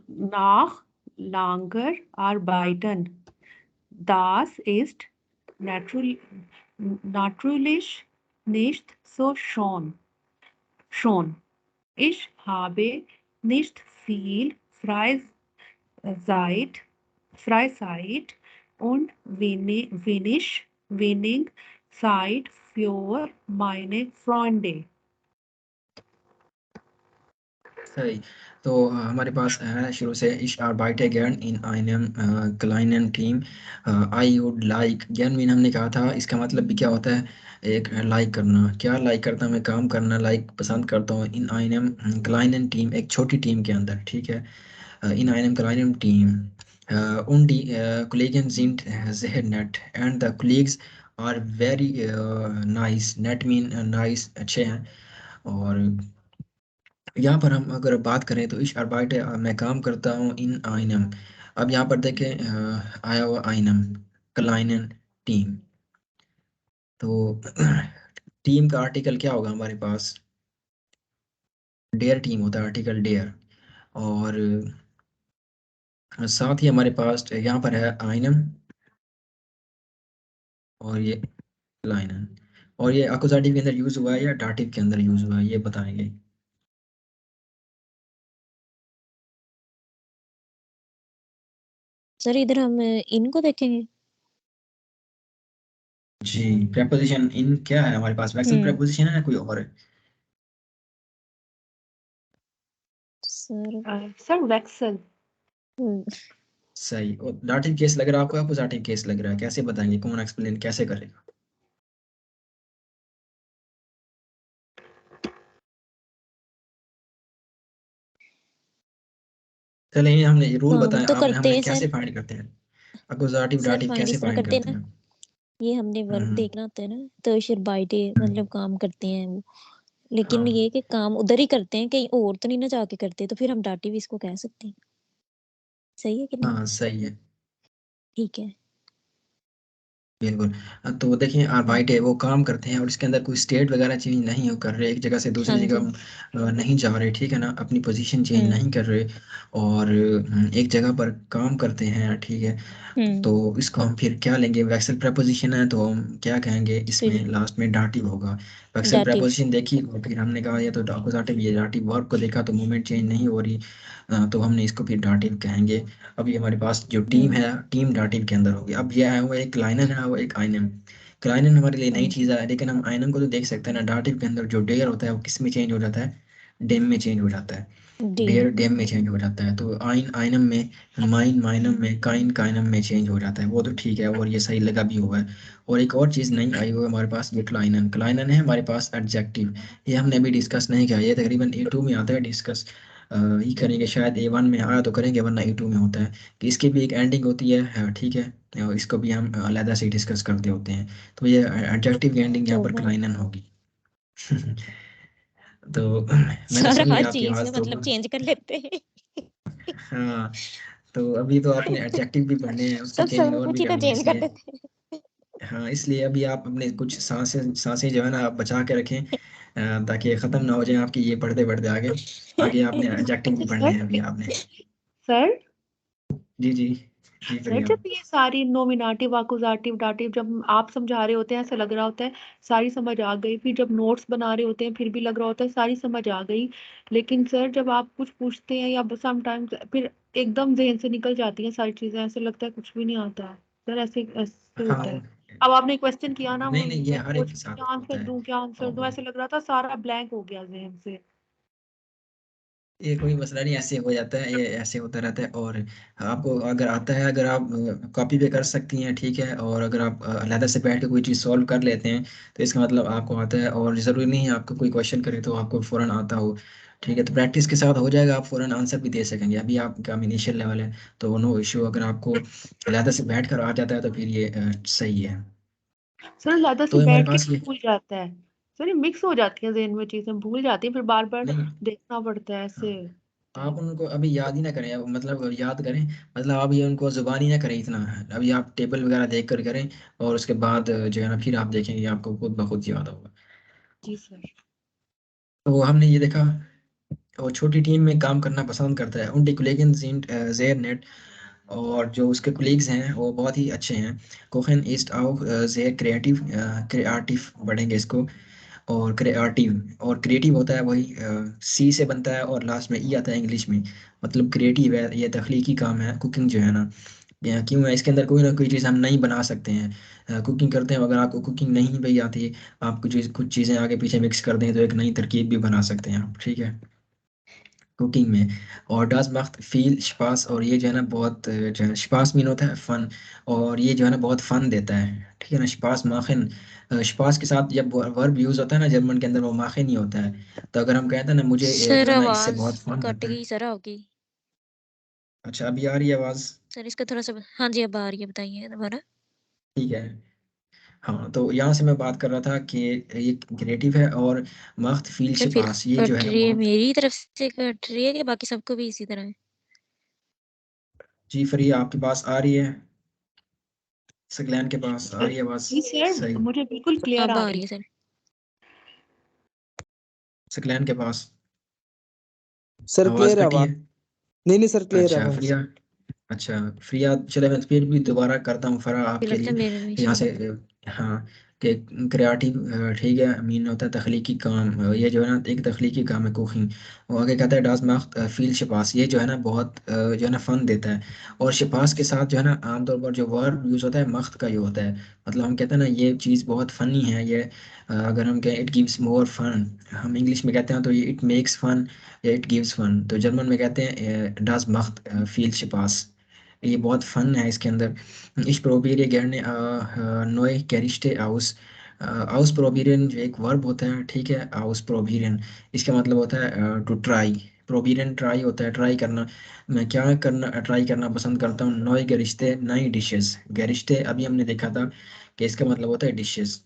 nach langer arbeiten. Das ist natürlich nicht so schon. Ich habe nicht viel Freizeit, Freizeit und wenig Zeit für meine Freunde. सही। तो हमारे पास है शुरू से इश आर्बाइटे गern इन einem kleinen टीम। आई वुड लाइक, गern मीन हमने कहा था इसका मतलब भी क्या होता है? एक लाइक करना। क्या लाइक करता हूँ मैं? काम करना लाइक पसंद करता हूँ। इन einem kleinen टीम, एक छोटी टीम के अंदर, ठीक है। in einem kleinen Team und die Kollegen sind sehr nett and the colleagues are very nice। net mean nice, अच्छे हैं। और यहाँ पर हम अगर बात करें तो इस अर्बाइट मैं काम करता हूँ इन आइनम। अब यहाँ पर देखें आया हुआ आइनम क्लाइनन टीम। तो टीम का आर्टिकल क्या होगा हमारे पास? डेयर टीम होता है, आर्टिकल डेयर। और साथ ही हमारे पास यहाँ पर है आइनम और ये क्लाइनन। और ये अकुजाटिव के अंदर यूज हुआ है या डाटिव के अंदर यूज हुआ है, ये बताएंगे। सर इधर हम इनको देखेंगे। जी, प्रेपोजिशन इन क्या है हमारे पास? वैक्सल प्रेपोजिशन है या कोई और है? सर सर वैक्सल। सही। और दाटिव केस लग रहा है आपको या पोजेटिव केस लग रहा है? कैसे बताएंगे? कौन एक्सप्लेन कैसे करेगा? चलिए ये हमने रूल काम बताया, तो आपने करते हमने हैं कैसे सर। फाइंड करते हैं? अकुजाटिव सर दाटिव फाइंड कैसे इस तरह फाइंड करते हैं करते ना, हैं? ये हमने वर्क हम्म, देखना होता है ना, तो फिर बाय डे मतलब काम करते हैं वो, लेकिन हाँ ये कि काम उधर ही करते हैं, कहीं और तो नहीं ना जाके करते, तो फिर हम डाटिव इसको कह सकते हैं। सही है कि नहीं? हाँ सही है, ठीक है। बिल्कुल। तो देखिए वाइट है, वो काम करते हैं और इसके अंदर कोई स्टेट वगैरह चेंज नहीं कर रहे, एक जगह से हाँ दूसरी जी। जगह नहीं जा रहे, ठीक है ना, अपनी पोजीशन चेंज हम्म नहीं कर रहे और एक जगह पर काम करते हैं, ठीक है। हम्म तो इसको हम फिर क्या लेंगे? वैक्सल प्रेपोजिशन है तो हम क्या कहेंगे? इसमें फिर लास्ट में डाटिव होगा। वैक्सल डाटिव। प्रेपोजिशन देखी और फिर हमने कहा ये तो अकुजाटिव, ये डाटिव वर्ब को देखा तो मूवमेंट चेंज नहीं हो रही, तो हमने इसको फिर डाटिव कहेंगे। अभी हमारे पास जो टीम हम्म है, टीम डाटिव के अंदर होगी। अब यह है वो एक लाइनन है वो एक आइनम। क्लाइनन हमारे लिए नई हम्म चीज़ है, लेकिन हम आइनम को तो देख सकते हैं ना। डाटिव के अंदर जो डेयर होता है वो किस में चेंज हो जाता है? डेम में चेंज हो जाता है। डी। डेयर डेम में चेंज हो जाता है। तो आइन आइनम में, माइन माइनम में, काइन काइनम में चेंज हो जाता है। वो तो ठीक है और ये सही लगा भी हुआ है। और एक और चीज़ नई आई हुई है हमारे पास, ये क्लाइनन। क्लाइनन है हमारे पास एडजेक्टिव। ये हमने अभी डिस्कस नहीं किया, ये तकरीबन A2 में आता है डिस्कस। ये करेंगे शायद, A1 में आया तो करेंगे, वरना A2 में होता है कि इसकी भी एक एंडिंग होती है, ठीक है। और इसको भी हम अलहदा से डिस्कस करते होते हैं। तो ये एडजेक्टिव की एंडिंग यहाँ तो पर भाई क्लाइनन होगी। तो मैंने सर सुनी हर आपकी चीज में आवाज़ तो। मतलब चेंज कर लेते हैं। हाँ, तो अभी तो आपने एडजेक्टिव भी पढ़ने हैं, उसकी सब ट्रेनिंग सब और कुछ भी ही तो करनी है, चेंज कर इसलिए देते हैं। हाँ, इसलिए अभी आप अपने कुछ सांसें सांसें जो है ना आप बचा के रखें, ताकि ख़त्म ना हो जाए आपकी ये पढ़ते पढ़ते आगे। आगे आपने एडजेक्टिव भी पढ़ने सर हैं अभी आपने। सर जी जी जी सर प्रिया। जब ये सारी नोमिनेटिव अकुजाटिव डाटिव जब आप समझा रहे होते हैं ऐसा लग रहा होता है सारी समझ आ गई, फिर जब नोट्स बना रहे होते हैं फिर भी लग रहा होता है सारी समझ आ गई, लेकिन सर जब आप कुछ पूछते हैं या समटाइम्स फिर एकदम जहन से निकल जाती हैं सारी चीजें, ऐसे लगता है कुछ भी नहीं आता है। सर ऐसे ऐसे हाँ होता है। अब आपने क्वेश्चन किया ना, नहीं नहीं, ये मैं हर एक सोच के साथ क्या होता आंसर है। दूं क्या आंसर दूं, और ऐसे लग रहा था सारा ब्लैंक हो गया जहन से। ये कोई मसला नहीं, ऐसे हो जाता है, ये ऐसे होता रहता है। और आपको अगर आता है, अगर आप कॉपी पे कर सकती हैं, ठीक है। और अगर आप अलहदा से बैठ के कोई चीज़ सॉल्व कर लेते हैं तो इसका मतलब आपको आता है। और ज़रूरी नहीं है आपको कोई क्वेश्चन करे तो आपको फ़ौरन आता हो, ठीक है। तो प्रैक्टिस के साथ हो जाएगा, आप फ़ौरन आंसर भी दे सकेंगे। अभी आपका इनिशियल लेवल है तो नो इशू। अगर आपको अलहदा से बैठ कर आ जाता है तो फिर ये सही है। सर ज्यादा से तो हमारे बैठ के पास ये भूल जाता है। सर ये मिक्स हो जाती है जहन में चीजें, भूल जाती है, फिर बार बार नहीं, देखना पड़ता है हाँ, ऐसे। आप उनको अभी याद ही ना करें, अब मतलब याद करें, मतलब आप ये उनको जुबानी ना करें इतना। अभी आप टेबल वगैरह देख कर करें और उसके बाद जो है ना फिर आप देखेंगे आपको खुद ब खुद याद होगा। जी सर। तो हमने ये देखा, वो छोटी टीम में काम करना पसंद करता है। उनके कोलेगन जेर नेट और जो उसके कोलीग्स हैं वो बहुत ही अच्छे हैं। कोखन ईस्ट आओ जेर क्रिएटिव, क्रिएटिव पढ़ेंगे इसको। और क्रिएटिव, और क्रिएटिव होता है वही C से बनता है और लास्ट में E आता है इंग्लिश में। मतलब क्रिएटिव है, ये तख्लीकी काम है कुकिंग जो है ना। क्यों है इसके अंदर कोई ना कोई चीज़ हम नहीं बना सकते हैं। कुकिंग करते हैं, अगर आपको कुकिंग नहीं भी आती है, आप कुछ चीज़ें आगे पीछे मिक्स कर दें तो एक नई तरकीब भी बना सकते हैं आप, ठीक है, कुकिंग में। और डज मख्त फील स्पास, और ये जो है ना बहुत जो है स्पास मीन होता है फन, और ये जो है ना बहुत फन देता है, ठीक है ना। स्पास माखिन, स्पास के साथ जब वर्ब यूज़ होता है ना जर्मन के अंदर, वो माखिन ही होता है। तो अगर हम कहते हैं ना मुझे सर जो है ना इससे आवाज बहुत फन कट आता है। गई सर आपकी। अच्छा, अभी आ रही है आवाज़? सर इसका थोड़ा सा, हाँ जी अब आ रही है, बताइए दोबारा। ठीक है। हाँ, तो यहाँ से मैं बात कर रहा था कि ये क्रिएटिव है और मख्त फील सर फिर शिपास, ये जो कट है रही है, बहुत। मेरी तरफ से कट रही है कि बाकी सबको भी इसी तरह है? जी फरिया, आपके पास आ रही है? सकलैन के पास आ सर रही है आवाज़? जी सर सही। मुझे बिल्कुल क्लियर अब आ आ रही रही है है। सर। सकलैन के पास सर आवाज़ क्लियर है कटी आवाज। है? नहीं नहीं सर क्लियर है अच्छा आवाज। फ्रिया, अच्छा फ्रिया, चले मैं फिर भी दोबारा करता हूँ फरा मुझे आपके लगता है लिए मेरे में यहाँ इशू से। है। हाँ, कि क्रिएटिव, ठीक है, मीन होता है तख्लीकी काम, ये जो है ना एक तख्लीकी काम है कुकिंग। वो आगे कहता है डास मख्त फील शपास, ये जो है ना बहुत जो है ना फ़न देता है। और शपास के साथ जो है ना आमतौर पर जो वर्ब यूज़ होता है मख्त का ही होता है। मतलब हम कहते हैं ना ये चीज़ बहुत फ़नी है, ये अगर हम कहें इट गिव्स मोर फन, हम इंग्लिश में कहते हैं तो ये इट मेक्स फन या इट गिव्स फन, तो जर्मन में कहते हैं डास मख्त फील शपास, ये बहुत फन है इसके अंदर। Ich probiere gerne neue Gerichte aus। आउस प्रोबीरियन जो एक वर्ब होता है, ठीक है, आउस प्रोबीरियन, इसका मतलब होता है टू ट्राई। प्रोबीरियन ट्राई होता है, ट्राई करना। मैं क्या करना ट्राई करना पसंद करता हूँ, नए गरिश्ते, नई डिशेस। गरिश्ते अभी हमने देखा था कि इसका मतलब होता है डिशेस,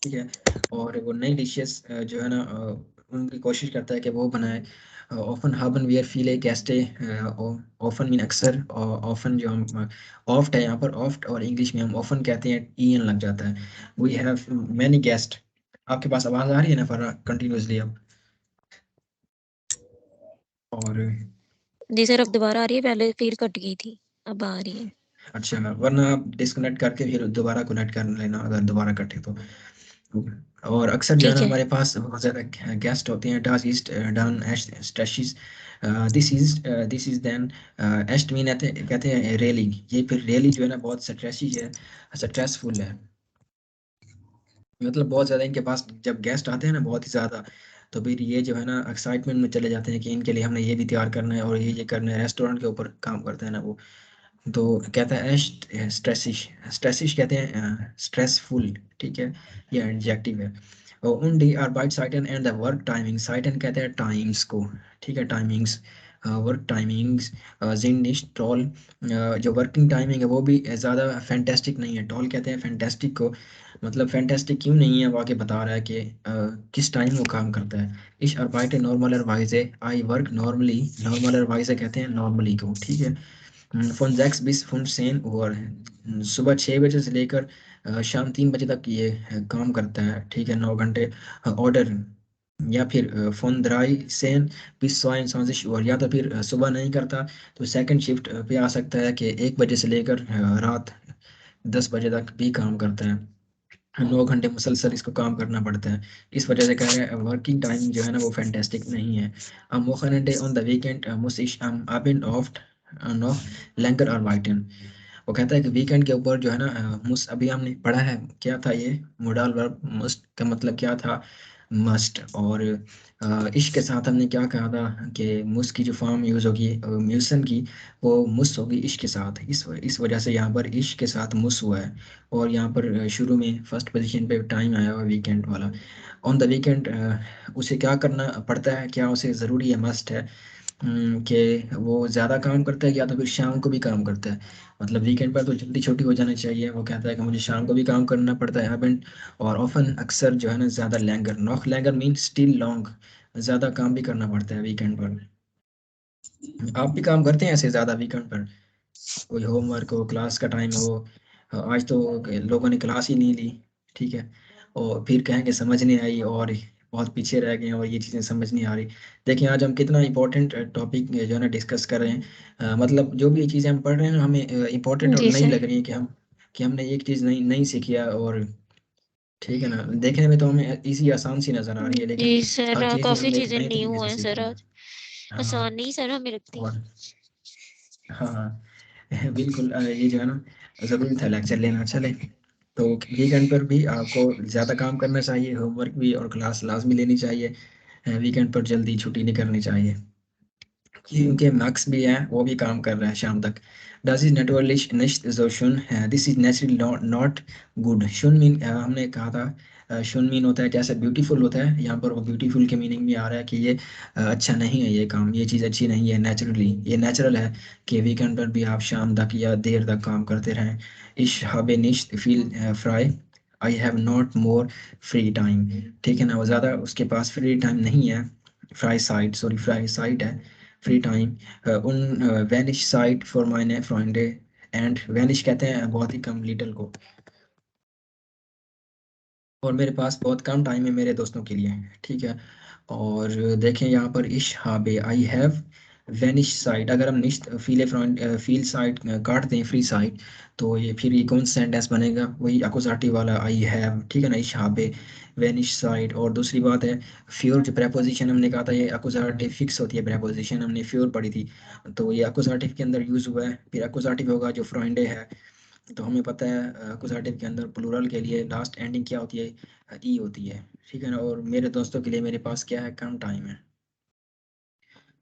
ठीक है। और वो नई डिशेस जो है ना उनकी कोशिश करता है कि वो बनाए। Often haben wir viele Gäste, often mean अक्सर, ऑफन जो हम ऑफ्ट है यहाँ पर, ऑफ्ट, और इंग्लिश में हम ऑफन कहते हैं, ईएन लग जाता है। We have many guest. आपके पास आवाज़ आ रही है ना फरा कंटिन्यूसली अब? और जी सर, अब दोबारा आ रही है, पहले फिर कट गई थी, अब आ रही है। अच्छा, वरना आप डिस्कनेक्ट करके फिर दोबारा कनेक्ट कर लेना अगर दोबारा कटे तो। और अक्सर जो है ठीक ना है। हमारे पास बहुत ज़्यादा गेस्ट होते हैं। डास इज डन स्ट्रेशिस, दिस इज देन, एस्ट मीन कहते हैं रेली, ये फिर रेली जो है ना बहुत स्ट्रेसी है, स्ट्रेसफुल है। मतलब बहुत ज़्यादा इनके पास जब गेस्ट आते हैं ना बहुत ही ज़्यादा, तो फिर ये जो है ना एक्साइटमेंट में चले जाते हैं कि इनके लिए हमने ये भी तैयार करना है और ये करना है, रेस्टोरेंट के ऊपर काम करते हैं ना वो। तो कहता है स्ट्रेसिश, स्ट्रेसिश कहते हैं स्ट्रेसफुल, ठीक है, ये एडजेक्टिव है। और उन डी आर बाइट साइटन एंड द वर्क टाइमिंग, साइटन कहते हैं टाइम्स को, ठीक है, टाइमिंग्स, वर्क टाइमिंग्स। जिन टॉल, जो वर्किंग टाइमिंग है वो भी ज़्यादा फैंटेस्टिक नहीं है, टॉल कहते हैं फैंटेस्टिक को। मतलब फैंटेस्टिक क्यों नहीं है, वो आगे बता रहा है कि किस टाइम वो काम करता है। इश अर्बाइट नॉर्मल वाइजे, आई वर्क नॉर्मली, नॉर्मल वाइजे कहते हैं नॉर्मली को, ठीक है। von 6 bis 15 Uhr, सुबह 6 बजे से लेकर शाम 3 बजे तक ये काम करता है, ठीक है, 9 घंटे। ऑर्डर, या फिर फोन 3 bis 22 Uhr, या तो फिर सुबह नहीं करता तो सेकंड शिफ्ट पे आ सकता है कि 1 बजे से लेकर रात 10 बजे तक भी काम करता है। 9 घंटे मुसलसल इसको काम करना पड़ता है। इस वजह से कह रहे हैं वर्किंग टाइम जो है ना वो फैंटेस्टिक नहीं है। am Wochenende on the weekend muss ich am Abend oft noch länger arbeiten। वो कहता है कि वीकेंड के ऊपर जो है ना मुस, अभी हमने पढ़ा है क्या था ये मोडाल वर्ब, मस्ट का मतलब क्या था, मस्ट। और इश्क के साथ हमने क्या कहा था कि मुस की जो फॉर्म यूज़ होगी म्यूसन की, वो मुस होगी इश्क के साथ, इस वजह से यहाँ पर इश्क के साथ मुस हुआ है। और यहाँ पर शुरू में फर्स्ट पोजीशन पे टाइम आया हुआ वीकेंड वाला। ऑन द वीकेंड उसे क्या करना पड़ता है, क्या उसे ज़रूरी है, मस्ट है कि वो ज़्यादा काम करता है या तो फिर शाम को भी काम करता है। मतलब वीकेंड पर तो जल्दी छुट्टी हो जानी चाहिए, वो कहता है कि मुझे शाम को भी काम करना पड़ता है अबेंड। और ऑफन अक्सर जो है ना ज़्यादा Langer, knock Langer mean still long, ज़्यादा काम भी करना पड़ता है वीकेंड पर। आप भी काम करते हैं ऐसे ज़्यादा वीकेंड पर? कोई होमवर्क हो, क्लास का टाइम हो, आज तो लोगों ने क्लास ही नहीं ली, ठीक है, और फिर कहेंगे समझ नहीं आई और बहुत पीछे रह गए हैं और ये चीज़ें समझ नहीं आ रही। देखिए आज हम कितना इम्पोर्टेंट टॉपिक जो है ना डिस्कस कर रहे हैं। मतलब जो भी ये चीज़ें हम पढ़ रहे हैं ना हमें इम्पोर्टेंट और जी नई सर। लग रही है कि हमने एक चीज़ नई नई सीखी है। और ठीक है ना, देखने में तो हमें इजी आसान सी नज़र आ रही है लेकिन जी सर, हर चीज़ में काफी हमने एक चीजें नए तरीके न्यू से हैं सर सीखनी है। आज। हाँ। आसान नहीं सर हमें लगती। और हाँ बिल्कुल, ये जो है ना ज़रूरी था लेक्चर लेना। चले तो वीकेंड पर भी आपको ज़्यादा काम करना चाहिए, होमवर्क भी और क्लास लाजमी लेनी चाहिए। वीकेंड पर जल्दी छुट्टी नहीं करनी चाहिए क्योंकि मैक्स भी है वो भी काम कर रहा है शाम तक। Das ist natürlich nicht so schön, this is naturally not good। शुन मीन हमने कहा था शुन मीन होता है जैसे ब्यूटीफुल होता है, यहाँ पर वो ब्यूटीफुल के मीनिंग में आ रहा है कि ये अच्छा नहीं है, ये काम, ये चीज़ अच्छी नहीं है। नेचुरली, ये नेचुरल है कि वीकेंड पर भी आप शाम तक या देर तक काम करते रहें। Ich habe nicht viel frei, I have not more free time, ठीक है ना, वो ज़्यादा उसके पास फ्री टाइम नहीं है। फ्राई साइड, सॉरी फ्राई साइड है, फ्री टाइम। उन वैनिश साइड फॉर माय फ्रेंडे, एंड वैनिश कहते हैं बहुत ही कम, लिटिल को। और मेरे पास बहुत कम टाइम है मेरे दोस्तों के लिए, ठीक है। और देखें यहाँ पर इश हाबे, आई हैव वेनिश साइड, अगर हम निश्त फील साइड काटते हैं फ्री साइड, तो ये फिर ये कौन सा सेंटेंस बनेगा, वही अकुजाटिव वाला आई हैव, ठीक है ना, इस यहाँ पे वेनिश साइड। और दूसरी बात है फ्योर, जो प्रेपोजिशन हमने कहा था ये अकुजाटिव फिक्स होती है प्रेपोजिशन, हमने फ्योर पढ़ी थी, तो ये अकुजाटिव के अंदर यूज हुआ है। फिर अकुजाटिव होगा जो फ्रॉइंडे है, तो हमें पता है अकुजाटिव के अंदर प्लूरल के लिए लास्ट एंडिंग क्या होती है, ई होती है, ठीक है ना। और मेरे दोस्तों के लिए मेरे पास क्या है, कम टाइम है,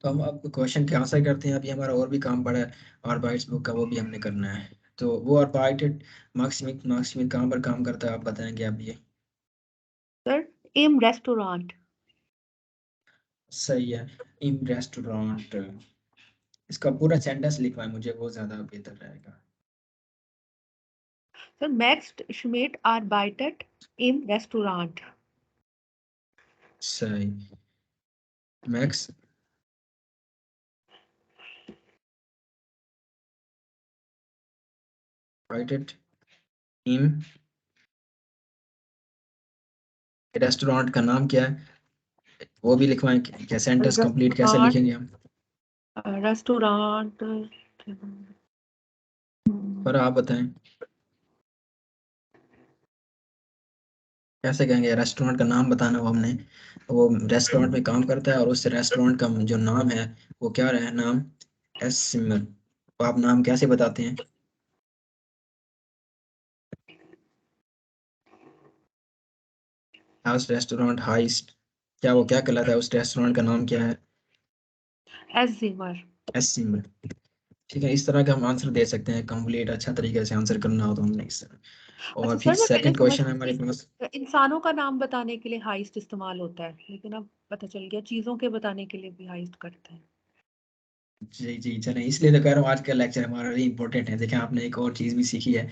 तो हम अब क्वेश्चन के आंसर करते हैं। अभी हमारा और भी काम पड़ा है आर्बाइट्स बुक का, वो भी हमने करना है। तो वो आर्बाइटेड मार्क्समित कहाँ पर काम करता है, आप बताएंगे आप ये? सर इम रेस्टोरेंट। सही है, इन रेस्टोरेंट। इसका पूरा सेंटेंस लिखवाएं मुझे, वो ज्यादा बेहतर रहेगा। Sir max Schmidt arbeitet im Restaurant। सही, मैक्स arbeitet im, रेस्टोरेंट का नाम क्या है वो भी लिखवाएं, क्या सेंटेंस कंप्लीट कैसे लिखेंगे हम? रेस्टोरेंट। पर आप बताएं कैसे कहेंगे, रेस्टोरेंट का नाम बताना, वो हमने, वो रेस्टोरेंट में काम करता है और उस रेस्टोरेंट का जो नाम है वो क्या रहा है, नाम एस सिमर। तो आप नाम कैसे बताते हैं? हाउस रेस्टोरेंट हाइस्ट, क्या वो क्या कहलाता है, उस रेस्टोरेंट का नाम क्या है? एस जिमर। एस सिमर, ठीक है। इस तरह का हम आंसर दे सकते हैं कंप्लीट, अच्छा तरीके से आंसर करना हो तो हमने इस तरह। और अच्छा फिर सर, मैं पहले सेकंड क्वेश्चन है हमारे समझती पास। थी इंसानों का नाम बताने के लिए हाइस्ट इस्तेमाल होता है, लेकिन अब पता चल गया चीजों के बताने के लिए भी हाइस्ट करते हैं। जी जी, चलें, इसलिए तो कह रहा हूँ आज का लेक्चर हमारा really इंपॉर्टेंट है। देखें आपने एक और चीज़ भी सीखी है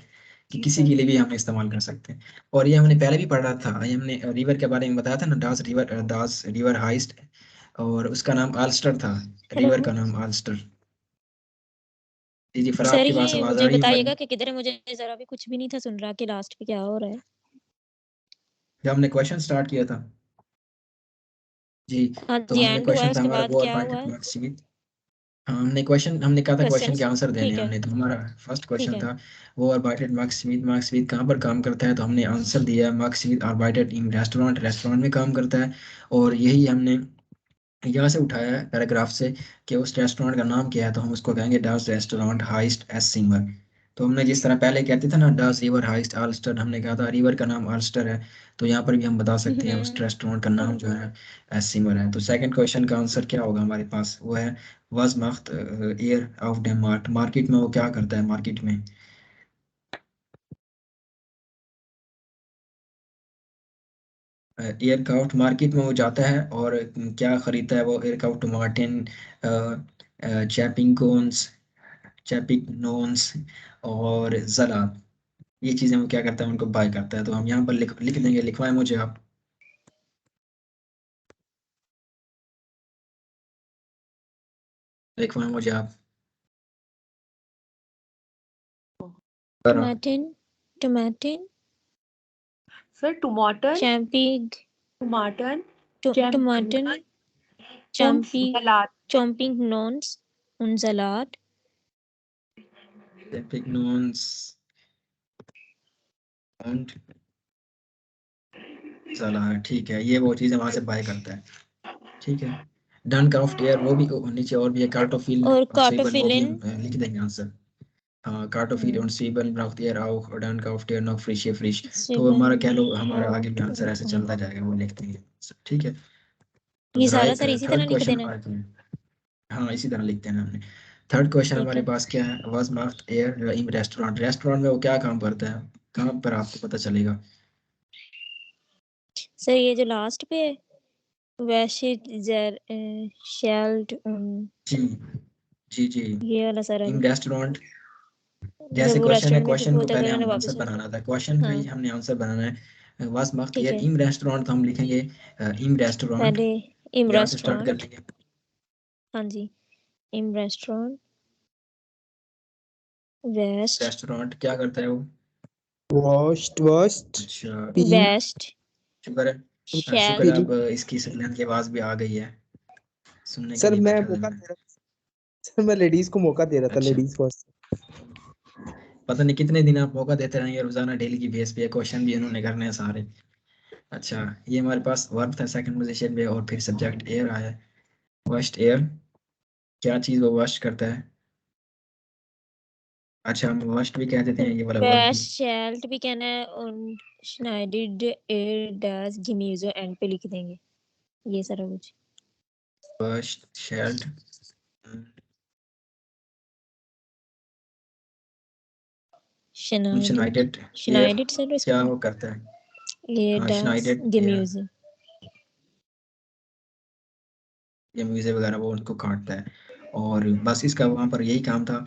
कि जी किसी सर। के लिए भी हम इस्तेमाल कर सकते हैं। और ये हमने पहले भी पढ़ा था, ये हमने रिवर के बारे में बताया था ना, दास रिवर हाइस्ट, और उसका नाम आल्स्टर था, रिवर हेलो का नाम आल्स्टर। जी जी, फरा सर, आपके पास ये आवाज़ आ मुझे रही है हमारी? बताइएगा कि किधर है, मुझे जरा भी कुछ भी नहीं था सुन रहा कि लास्ट पे क्या हो रहा है। जब हमने क्वेश्चन स्टार्ट किया था जी, हाँ तो जी, हमने एंड हुआ है, क्वेश्चन था उसके हमारा बाद वो क्या हुआ है? मार्क्स की। हाँ, हमने कहा था क्वेश्चन के क्वेश्चंस, आंसर देने ठीक हैं है हमने, तो हमारा फर्स्ट ठीक क्वेश्चन है। था वो अर्बाइटेड मार्क्स स्मिथ कहाँ पर काम करता है, तो हमने आंसर दिया मार्क्स स्मिथ अर्बाइटेड इन रेस्टोरेंट में काम करता है। और यही हमने यहाँ से उठाया है पैराग्राफ से कि उस रेस्टोरेंट का नाम क्या है, तो हम उसको कहेंगे डस रेस्टोरेंट हाइस्ट एस सिमर। तो हमने जिस तरह पहले कहते थे ना डस रिवर हाइस्ट आल्स्टर, हमने कहा था रिवर का नाम आल्स्टर है, तो यहाँ पर भी हम बता सकते हैं उस रेस्टोरेंट का नाम जो है एस सिमर है। तो सेकंड क्वेश्चन का आंसर क्या होगा हमारे पास, वो है वाज मख्त एयर ऑफ डेनमार्क, मार्केट में वो क्या करता है, मार्केट में एयरक्राफ्ट, मार्केट में वो जाता है और क्या खरीदता है, वो एयरक्राफ्ट मार्टिन, चैपिंगोन्स, चैपिगनोन्स और जला, ये चीज़ें वो क्या करता है, उनको बाय करता है। तो हम यहाँ पर लिख देंगे, लिखवाएं मुझे आप, लिखवाएं मुझे आप। टमाटिन, टमाटिन, सर टमाटर, चैम्पिंग, टमाटर, टमाटिन, चैम्पिंग, चॉम्पिंग नॉन्स, उनजलाट, चैपिगनोन्स और जला, ठीक है, ये वो चीज़ें वहाँ से बाय करता है, ठीक है। डन क्राफ्ट एयर, वो भी नीचे और भी है, कार्टोफिल और सेबल, वो भी कार्टोफिलिन। हम लिख देंगे आंसर। हाँ, कार्टोफिल और सेबल ब्राउट एयर auch और done craft air noch frische frisch। तो हमारा कह लो, हमारा आगे भी आंसर ऐसे चलता जाएगा, वो लिखते हैं, ठीक है। तो ये सारा राइट, सर इसी तरह थर्ड लिख क्वेश्चन देना। हमारे, हाँ इसी तरह लिखते हैं ना हमने। थर्ड क्वेश्चन ठीक हमारे है पास क्या है, was marked air in restaurant, restaurant में वो क्या काम करता है, कहाँ पर आपको पता चलेगा? सर, ये जो लास्ट पे है वैसे शेल्ड, जी जी जी, ये वाला सर है इन ना, रेस्टोरेंट, जब जैसे वो क्वेश्चन है, रेस्टोरेंट में क्वेश्चन वो को होता है पहले फिर उन्हें हमें वापस आंसर जाते बनाना था, क्वेश्चन का हाँ ही हमने आंसर बनाना है। वाज मार्क्ड ठीक एयर है। इन रेस्टोरेंट, तो हम लिखेंगे इन रेस्टोरेंट, पहले इम यहाँ से स्टार्ट कर रेस्टोरेंट, लेंगे। हाँ जी, इम रेस्टोरेंट वेस्ट, रेस्टोरेंट क्या करता है वो? washed अच्छा, pin वेस्ट शुक्र है, शुक्र है, शेल्ड। अब इसकी सेकंड की आवाज भी आ गई है, सुनने के सर लिए मैं बैठा था मौका मैं। दे रहा सर मैं लेडीज को मौका दे रहा था, अच्छा। Ladies first. पता नहीं कितने दिन आप मौका देते रहेंगे, रोजाना डेली की बेस पे क्वेश्चन भी इन्होंने करने हैं सारे। अच्छा, ये हमारे पास वर्ब था सेकंड पोजीशन पे, और फिर सब्जेक्ट एयर आया। फर्स्ट एयर, क्या चीज वो वॉश करता है? अच्छा, हम वॉश्ड भी कह देते हैं ये वाला वर्ब भी। Beschält भी कहना है und schneidet er das Gemüse and पे लिख देंगे ये सारा कुछ। Washed, shelled, Schneidet schneidet air, schneidet sir इसको क्या वो करता है? ये हाँ, das schneidet एयर, Gemüse। ये म्यूजिक वगैरह वो उनको काटता है। और बस इसका वहाँ पर यही काम था।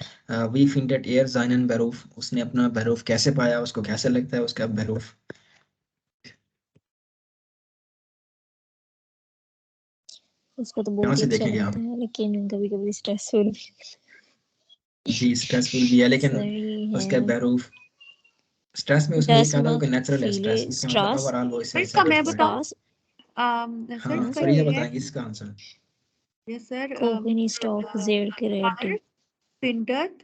वी फिंडेड एयर जाइनन बेरूफ, उसने अपना बेरूफ कैसे पाया, उसको कैसे लगता है उसका बेरूफ? उसको तो कहाँ बहुत ही से अच्छा देखेंगे लगता आप? है लेकिन कभी-कभी स्ट्रेसफुल जी, स्ट्रेसफुल भी है, लेकिन सही उसका है। बेरूफ, स्ट्रेस में उसने यही Das कहा था कि macht नेचुरल है स्ट्रेस, viele इसका मतलब Straß ओवरऑल वो सर इससे इसका मैं सेटिस्फाइड है। बताऊं, Straß सर हाँ, इसका फरीदा ये है, बताएंगे इसका आंसर। ये sir Kochen ist auch sehr kreativ। findet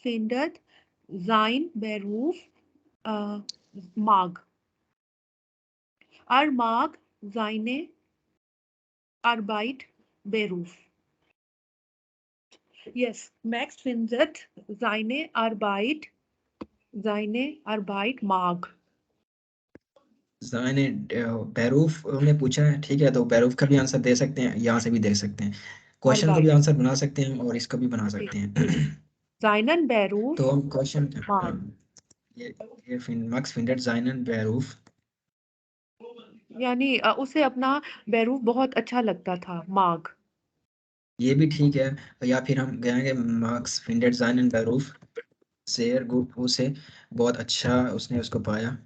findet sein Beruf mag mag seine Arbeit Beruf। Yes, Max findet seine Arbeit mag। जाने बेरूफ ने पूछा है, ठीक है, तो बेरूफ का भी आंसर दे सकते हैं, यहाँ से भी दे सकते हैं, क्वेश्चन का भी Arbeit आंसर बना सकते हैं और इसका भी बना सकते हैं। seinen Beruf तो हम क्वेश्चन, mag। ये मैक्स फिंडेड जाइनन बेरूफ, यानी उसे अपना बेरूफ बहुत अच्छा लगता था, माग। ये भी ठीक है। या फिर हम कहेंगे मार्क्स फिंडेड जाइनन बेरूफ शेयर गुड, उसे बहुत अच्छा उसने उसको पाया,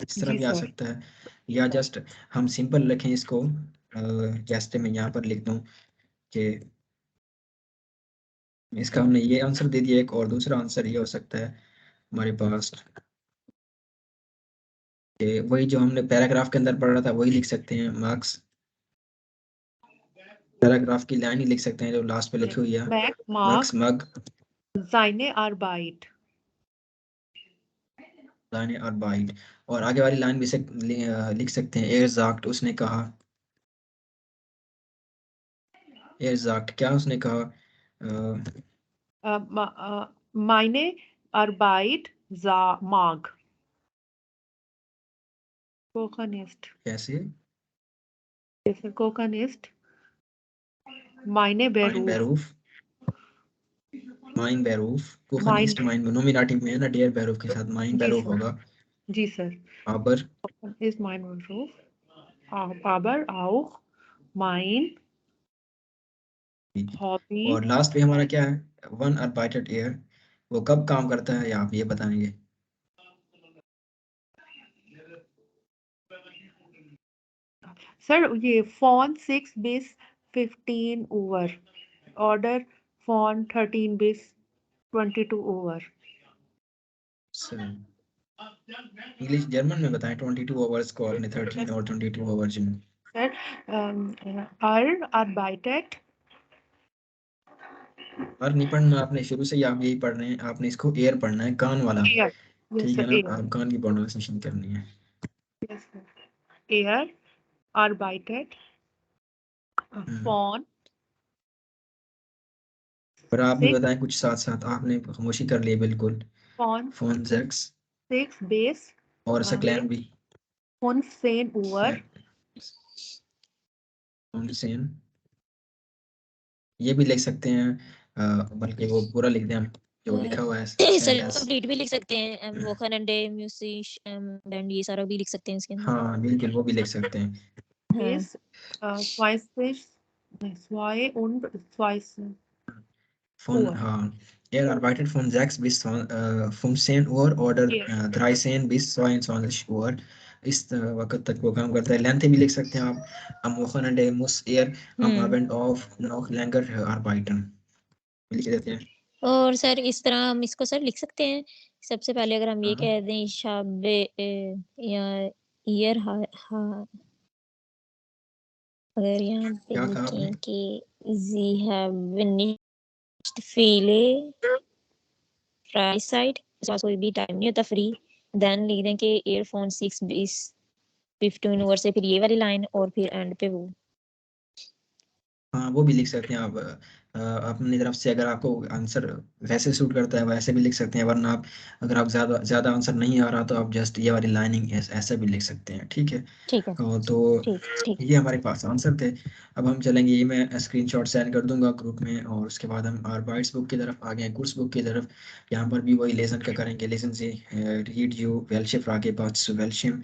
इस तरह जी भी आ सर। सकता है। या जस्ट हम सिंपल रखें इसको, जैसे मैं यहाँ पर लिख दूं कि इसका हमने ये आंसर दे दिया एक, और दूसरा आंसर ये हो सकता है हमारे पास कि वही जो हमने पैराग्राफ के अंदर पढ़ा था वही लिख सकते हैं, मार्क्स पैराग्राफ की लाइन ही लिख सकते हैं जो लास्ट पे लिखी हुई है, मैक्स मार्क्स मग seine Arbeit। लाइन और बाइट, और आगे वाली लाइन भी लिख सकते हैं, एयर जाक्ट, उसने कहा, एयर जाक्ट क्या उसने कहा? meine Arbeit mag। Kochen ist। कैसे? जैसे कोकन ist meine माइन Beruf। बेरूफ, माइन बेरूफ, कुखन mein ईस्ट माइन नोमिनेटिव में है ना, डियर बेरूफ के साथ माइन जी बेरूफ सर, होगा। जी sir. aber Kochen ist mein Beruf, aber auch mein Hobby। और लास्ट पे हमारा क्या है, वन अर्बाइटेड एयर, वो कब काम करता है, या आप ये बताएंगे? सर ये phone 6 bis 15 over, order phone 13 bis 22 over. English German में बताएं, 22 आवर्स को आपने 13 और 22 आवर्स में। सर arbeitet और नहीं पढ़ना आपने, शुरू से ही आप यही पढ़ रहे हैं, आपने इसको एयर पढ़ना है, कान वाला, yes ठीक है sir, ना, air। आप कान की प्रोनाउंसिएशन करनी है। Yes sir, air arbeitet phone और आप भी 6 बताएं कुछ साथ साथ, आपने खामोशी कर ली बिल्कुल। फोन फोन जेक्स 6 bis और सकलैन भी, 15 ओवर। फोन सेन, ये भी लिख सकते हैं, बल्कि वो पूरा लिख दें हम, जो लिखा हुआ है सर सेंटेंस। कंप्लीट भी लिख सकते हैं वोकन एंड म्यूजिश एंड ये सारा भी लिख सकते हैं इसके अंदर। हाँ बिल्कुल, वो भी लिख सकते हैं। हाँ Bis 2 und 2 Von Uhr। er arbeitet von 6 bis 15 Uhr oder Yes। 13 bis 22 Uhr, इस वक्त तक वो काम करता है। लेंथ भी लिख सकते हैं आप, am Wochenende muss er am Abend auf noch länger arbeiten, लिख देते हैं। और सर इस तरह हम इसको सर लिख सकते हैं, सबसे पहले अगर हम ये हाँ, कह दें शाबे या ईयर हा, हा अगर यहाँ पे क्या कहा आपने? लिखें कि जी हैव फीले फ्राई साइड कोई भी टाइम नहीं होता फ्री। देन लिख दें कि ईयरफोन 6:20 ओवर से फिर ये वाली लाइन और फिर एंड पे वो। हाँ वो भी लिख सकते हैं आप। अपनी तरफ से अगर आपको आंसर वैसे सूट करता है वैसे भी लिख सकते हैं, वरना आप अगर आप ज़्यादा ज़्यादा आंसर नहीं आ रहा तो आप जस्ट ये वाली लाइनिंग ऐसा भी लिख सकते हैं, ठीक है। ठीक है तो ठीक ठीक। ये हमारे पास आंसर थे। अब हम चलेंगे, ये मैं स्क्रीनशॉट सेंड कर दूंगा ग्रुप में, और उसके बाद हम आरबाइट्स बुक की तरफ आ गए, कोर्स बुक की तरफ। यहाँ पर भी वही लेसन का करेंगे, लेसन से रीड यू वेलशिफ आगे पास वेलशिम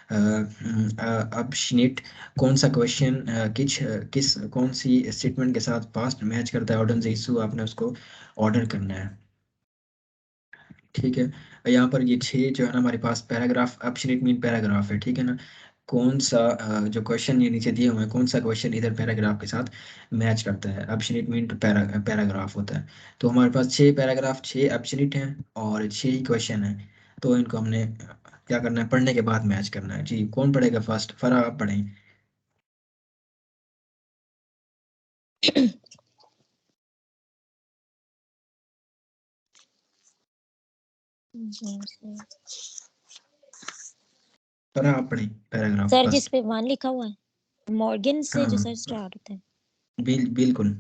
अब शनिट कौन सा क्वेश्चन किस कौन सी स्टेटमेंट के साथ पास्ट मैच करता है ऑर्डर इशू, आपने उसको ऑर्डर करना है, ठीक है। यहाँ पर ये 6 जो है ना हमारे पास paragraph, option it mean paragraph है, ठीक है ना। कौन सा जो क्वेश्चन ये नीचे दिए हुए हैं, कौन सा क्वेश्चन इधर पैराग्राफ के साथ मैच करता है, ऑप्शन इट मीन पैराग्राफ होता है। तो हमारे पास 6 पैराग्राफ, 6 ऑप्शन इट हैं और 6 ही क्वेश्चन है। तो इनको हमने क्या करना है, पढ़ने के बाद मैच करना है। जी कौन पढ़ेगा फर्स्ट? फरा आप पढ़ें। फरा आप पढ़ें पैराग्राफ सर जिस फर्स्ट। पे 1 लिखा हुआ है मॉर्गन से जो सर हाँ स्टार्ट होता है। बिल्कुल।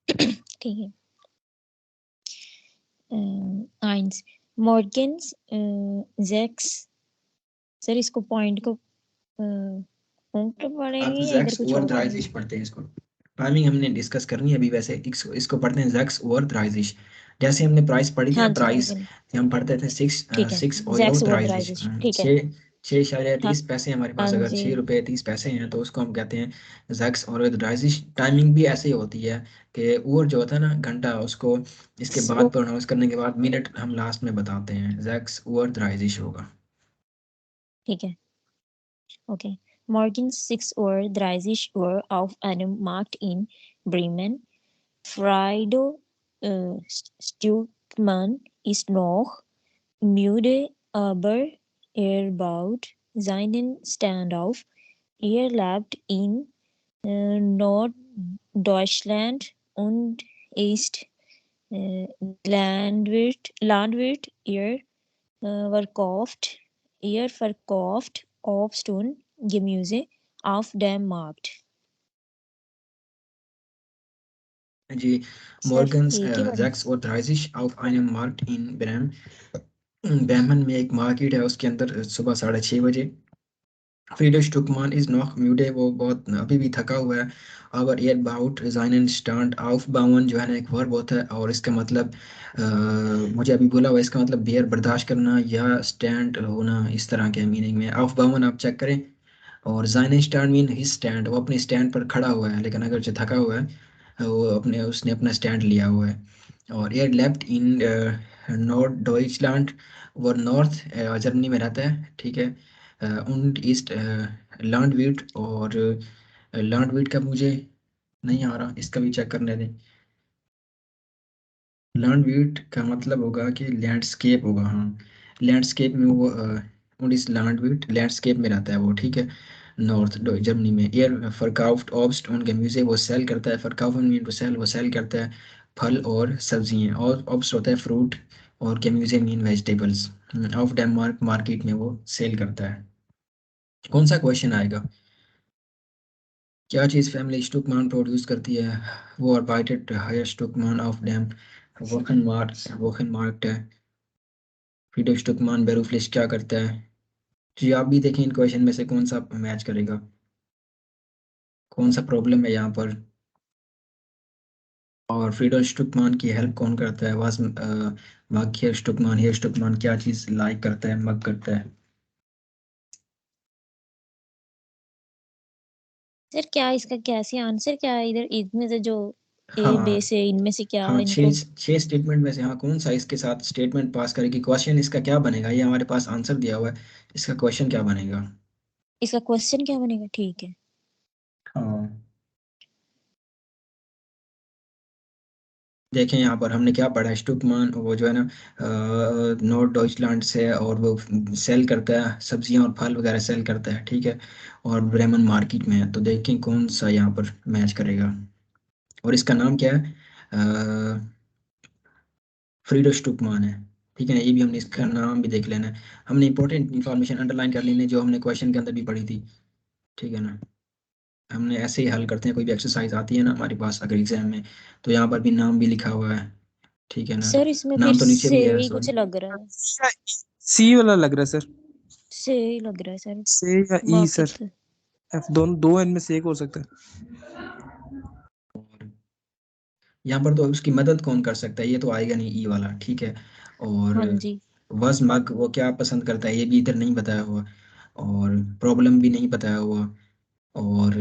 ठीक है। आइंस मॉर्गन्स जैक्स। सर इसको पॉइंट को पॉइंट आप पढ़ेंगे या इधर जैक्स कुछ और पढ़ेंगे? ओवरथ्राइजिश पढ़ते हैं इसको, टाइमिंग हमने डिस्कस करनी है अभी। वैसे इसको पढ़ते हैं जैक्स ओवरथ्राइजिश। जैसे हमने प्राइस पढ़ी थी हाँ ना, जी प्राइस मॉर्गन। हम पढ़ते थे सिक्स ठीक है सिक्स जैक्स ओवरथ्राइजिश। ओवरथ्राइजिश ठीक है। छः 6 हाँ 30 पैसे हमारे हाँ पास, अगर जी 6 रुपये 30 पैसे हैं तो उसको हम कहते हैं जैक्स ओवरथ्राइजिश। टाइमिंग भी ऐसे ही होती है कि ओवर जो होता है ना घंटा, उसको इसके बाद प्रोनाउंस करने के बाद मिनट हम लास्ट में बताते हैं, जैक्स ओवरथ्राइजिश होगा। ठीक है okay. Morgens 6:30 Uhr auf einem Markt in Bremen. Frido Stuckmann ist noch müde, aber er baut seinen Stand auf. Er lebt in Norddeutschland und ist Landwirt. Er verkauft Obst und Gemüse auf dem Markt. जी sir मॉर्गन्स एक ही पढ़े। जैक्स ओवरथ्राइजिश auf einem Markt in Bremen। ब्राह्मण में एक मार्केट है, उसके अंदर सुबह 6:30 बजे। फ्रीडो स्टुकमान इज नॉक म्यूडे, वो बहुत अभी भी थका हुआ है। और एयर बाउट जाइनन स्टैंड आउफ बावन जो है ना एक वर्ब होता है, और इसका मतलब मुझे अभी बोला हुआ है, इसका मतलब बियर बर्दाश्त करना या स्टैंड होना, इस तरह के मीनिंग में। आउफ बावन आप चेक करें। और जाइनन स्टैंड मीन हिज स्टैंड, वो अपने स्टैंड पर खड़ा हुआ है, लेकिन अगर जो थका हुआ है वो उसने अपना स्टैंड लिया हुआ है। और air left in north Deutschland, वो नॉर्थ जर्मनी में रहता है, ठीक है। उन ईस्ट लैंडविट, और लैंडविट का मुझे नहीं आ रहा, इसका भी चेक करने दें। लैंडविट का मतलब होगा कि लैंडस्केप होगा, हाँ लैंडस्केप में वो उन इस लैंडविट लैंडस्केप में रहता है वो, ठीक है। नॉर्थ जर्मनी में। एयर फरकाउफ्ट ऑब्स्ट उनके म्यूजिक, वो सेल करता है। फरकाउफन मीन टू सेल, वो सेल करता है फल और सब्जियाँ। और ऑब्स्ट होता है फ्रूट, और केम्यूजे मीन वेजिटेबल्स। ऑफ डेनमार्क मार्केट में वो सेल करता है। कौन सा क्वेश्चन आएगा? क्या चीज़ फैमिली स्टुकमान प्रोड्यूस करती है? वो arbeitet हायर स्टुकमान ऑफ डैम वोखन मार्क्ट है। फ्रीडो स्टुकमान बेरूफलिश क्या करता है? जी आप भी देखें इन क्वेश्चन में से कौन सा मैच करेगा, कौन सा प्रॉब्लम है यहाँ पर। और फ्रीडो स्टुकमान की हेल्प कौन करता है? वाज मग हियर स्टुकमान क्या चीज़ लाइक करता है, मग करता है। सर क्या इसका कैसे आंसर क्या है इधर इनमें से जो ए बे हाँ से इनमें से क्या हाँ, छः इनको? 6 स्टेटमेंट में से हाँ कौन सा इसके साथ स्टेटमेंट पास करेगी। क्वेश्चन इसका क्या बनेगा, ये हमारे पास आंसर दिया हुआ है, इसका क्वेश्चन क्या बनेगा। इसका क्वेश्चन क्या बनेगा? ठीक है हाँ देखें यहाँ पर हमने क्या पढ़ा, स्टुकमान वो जो है ना नॉर्थ डॉइचलैंड से है, और वो सेल करता है सब्जियां और फल वगैरह सेल करता है, ठीक है। और ब्रेमन मार्केट में है, तो देखें कौन सा यहाँ पर मैच करेगा। और इसका नाम क्या है? फ्रीडो स्टुकमान है, ठीक है ना। ये भी हमने इसका नाम भी देख लेना है। हमने इंपॉर्टेंट इन्फॉर्मेशन अंडरलाइन कर लेनी है जो हमने क्वेश्चन के अंदर भी पढ़ी थी, ठीक है ना। हमने ऐसे ही हल करते हैं, कोई भी एक्सरसाइज आती है ना हमारे पास अगर एग्जाम में, तो यहाँ पर भी नाम भी लिखा हुआ है, ठीक है ना। सर इसमें फिर नाम तो नीचे से भी है, ही सॉरी। कुछ लग रहा है, सी वाला लग रहा है सर, से ही लग रहा है सर। से या ई बाकी सर, तो एफ दोनों, दो इनमें से एक हो सकता है। और यहाँ पर तो उसकी मदद कौन कर सकता है, ये तो आएगा नहीं ई वाला, ठीक है। और हाँ जी, वस मग वो क्या पसंद करता है ये भी इधर नहीं बताया हुआ, और प्रॉब्लम भी नहीं बताया हुआ, और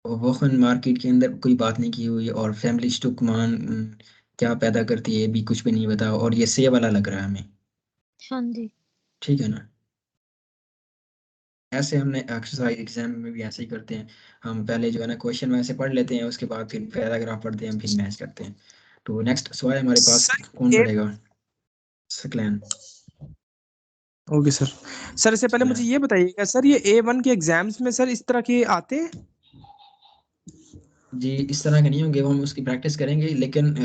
वोखन मार्केट के अंदर कोई बात नहीं की हुई, और फैमिली स्टुकमान क्या पैदा करती है ये भी कुछ भी नहीं बताया, और ये से वाला लग रहा है हमें, हाँ जी, ठीक है ना। ऐसे हमने एक्सरसाइज एग्जाम में भी ऐसे ही करते हैं, हम पहले जो है ना क्वेश्चन वैसे पढ़ लेते हैं, उसके बाद फिर पैराग्राफ पढ़ते हैं, फिर मैच करते हैं। तो नेक्स्ट सवाल हमारे पास सर कौन ए, पढ़ेगा? सकलैन। Okay sir. सर इससे पहले मुझे सकलैन। ये बताइएगा सर, ये A1 के एग्जाम्स में सर इस तरह के आते हैं? जी इस तरह के नहीं होंगे, वो हम उसकी प्रैक्टिस करेंगे, लेकिन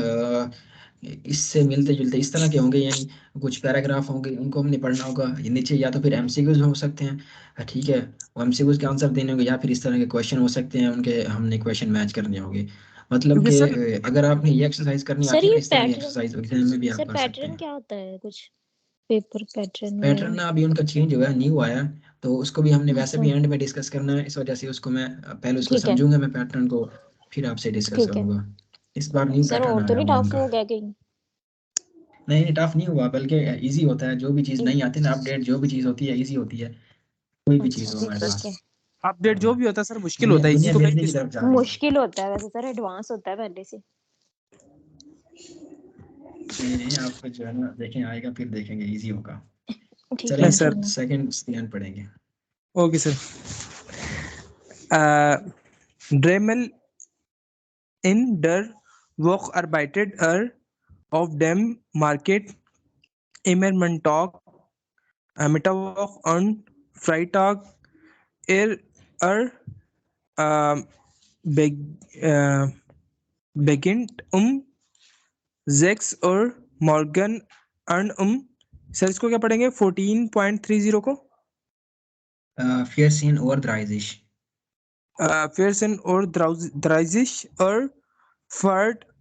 इससे मिलते जुलते इस तरह के होंगे, यानी कुछ पैराग्राफ होंगे उनको हमने पढ़ना होगा, ये नीचे या तो फिर एमसीक्यूज हो सकते हैं, ठीक है, वो एमसीक्यूज के आंसर देने होंगे, या फिर इस तरह के क्वेश्चन हो सकते हैं, उनके हमने क्वेश्चन मैच करने होंगे। मतलब क्योंकि कि सर अगर आपने ये एक्सरसाइज करनी सर आती है ना, ये इस तरह की पैटर्न, एक्सरसाइज एग्जाम में भी आप सर कर सकते पैटर्न हैं। क्या होता है, कुछ पेपर पैटर्न पैटर्न वगैरह? ना अभी उनका चेंज हुआ है, न्यू आया है, तो उसको भी हमने वैसे अच्छा, भी एंड में डिस्कस करना है, इस वजह से उसको मैं पहले उसको ठीक है, समझूंगा मैं पैटर्न को, फिर आपसे डिस्कस ठीक है। करूंगा। इस बार न्यू सर पैटर्न और तो आया नहीं हुआ है टफ उनका। हो गया कहीं? नहीं नहीं टफ नहीं हुआ, बल्कि इजी होता है, जो भी चीज़ नहीं आती ना, अपडेट जो भी चीज़ होती है इजी होती है, कोई भी अच्छा चीज़ हो जी, हमारे ठीक पास। है। अपडेट जो हाँ, भी होता है सर मुश्किल दुनिया होता है, इजी दुनिया तो कहीं बेहतरी नहीं की सर। तरफ जा रही है। मुश्किल होता है वैसे सर, एडवांस होता है पहले से। नहीं नहीं आप जो है ना देखें, आएगा फिर देखेंगे इजी होगा। ठीक चलें है यस सर। इंशाल्लाह। सेकंड स्टैंड पढ़ेंगे। Okay sir. ड्रेमल इन डर walk arbeitet auf dem Market immer Montag, Mittwoch und Freitag. Er äh, beg, äh, beginnt 6 Uhr morgen und sir इसको क्या पढ़ेंगे 14.30 को? फिर सीन और द्राइजिश। Fersen और 30 और Fahrt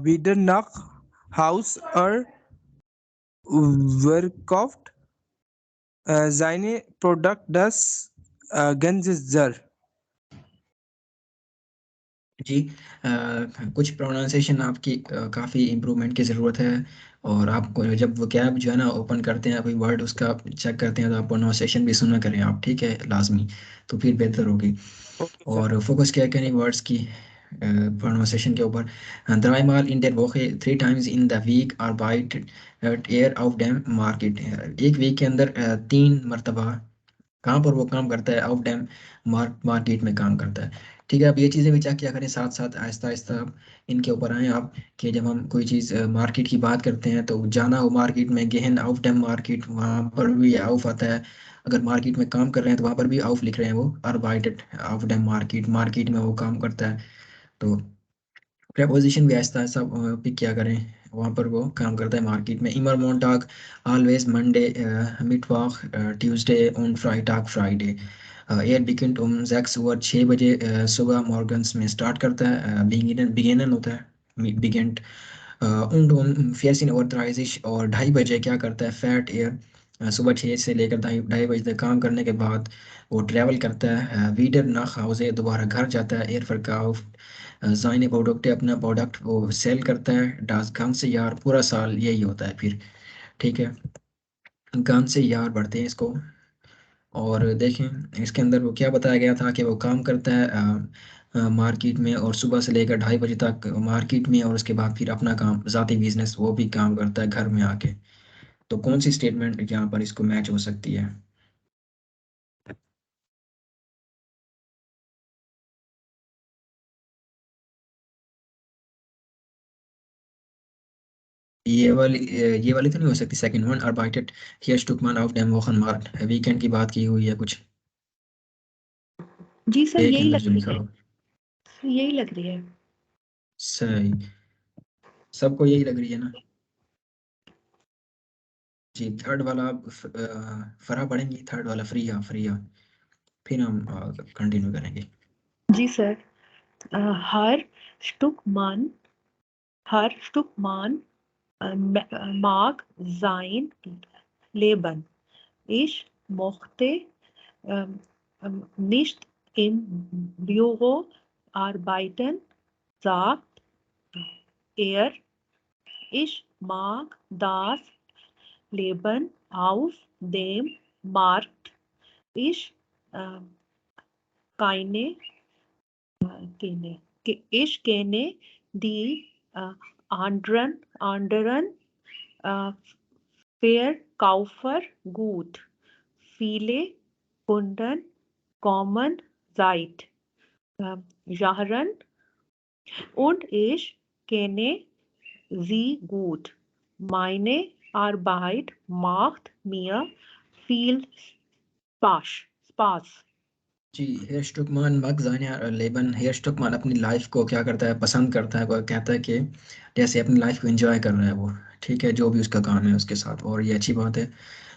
wieder nach Haus verkauft seine Produkt das ganze Jahr. जी कुछ pronunciation आपकी काफ़ी इम्प्रूवमेंट की ज़रूरत है, और आपको जब वो कैब जो है ना ओपन करते हैं कोई वर्ड उसका चेक करते हैं, तो आप प्रोनाउंसिएशन भी सुना करें आप, ठीक है, लाजमी, तो फिर बेहतर होगी। Okay sir. और फोकस किया करें वर्ड्स की प्रोनाउंसिएशन के ऊपर। ड्राइमाल इन डेर वोके 3 times इन द वीक आर बाइट एयर आउट डैम मार्केट। एक वीक के अंदर 3 मरतबा कहाँ पर वो काम करता है, आउट डैम मार्केट में काम करता है, ठीक है। अब ये चीज़ें भी चेक किया करें साथ साथ, आहिस्ता आहिस्ता आप इनके ऊपर आएँ आप, कि जब हम कोई चीज़ मार्केट की बात करते हैं तो जाना हो मार्केट में, गेहन आउट डैम मार्केट, वहाँ पर भी आउफ आता है। अगर मार्केट में काम कर रहे हैं तो वहाँ पर भी आउफ लिख रहे हैं, वो अरबाइटेड आउट डैम मार्केट, मार्केट में वो काम करता है। तो प्रपोजिशन भी आहिस्ता आहिस्ता पिक किया करें, वहाँ पर वो काम करता है मार्केट में। इमर मोन्टाग ऑलवेज मंडे मिटवाक ट्यूसडे ऑन फ्राइटाग फ्राइडे। एयर बिगिन 6 बजे सुबह मॉर्गन्स में स्टार्ट करता है, बिगिनन होता है बिगेंट। und um 14:30 और 2:30 क्या करता है, फैट एयर सुबह 6 से लेकर 2:30 बजे तक काम करने के बाद वो ट्रैवल करता है, वीडर नाख हाउसे दोबारा घर जाता है, एयर फरकाउफ जाइने प्रोडक्ट अपना प्रोडक्ट वो सेल करता है, डास गन से यार पूरा साल यही होता है फिर, ठीक है। गन से यार बढ़ते हैं इसको, और देखें इसके अंदर वो क्या बताया गया था कि वो काम करता है मार्केट में, और सुबह से लेकर 2:30 बजे तक मार्केट में, और उसके बाद फिर अपना काम ज़ाती बिजनेस वो भी काम करता है घर में आके। तो कौन सी स्टेटमेंट यहाँ पर इसको मैच हो सकती है? ये वाली तो नहीं हो सकती, second one arbeitet hier Stuckmann auf dem Wochenmarkt, weekend की बात की हुई है कुछ जी सर ए के यही अंदर लग जो रही लिखा है, हो। यही लग रही है। सही, सबको यही लग रही है ना? जी, थर्ड वाला आप फरा पढ़ेंगी, थर्ड वाला फ्रिया फ्रिया, फिर हम कंटिन्यू करेंगे। जी सर। हर स्टुक मान mag sein Leben. Ich mochte nicht im Büro arbeiten, sagt er. Ich mag das Leben auf dem Markt. Ich äh, keine, ich kenne die anderen Verkäufer gut. Viele Kunden kommen seit Jahren und ich kenne sie gut. Meine Arbeit macht mir viel Spaß. जी, hair स्टुकमान मग जाने Lebon, hair स्टुकमान अपनी life को क्या करता है, पसंद करता है, वो कहता है कि जैसे अपनी लाइफ को एंजॉय कर रहा है वो, ठीक है, जो भी उसका काम है उसके साथ, और ये अच्छी बात है।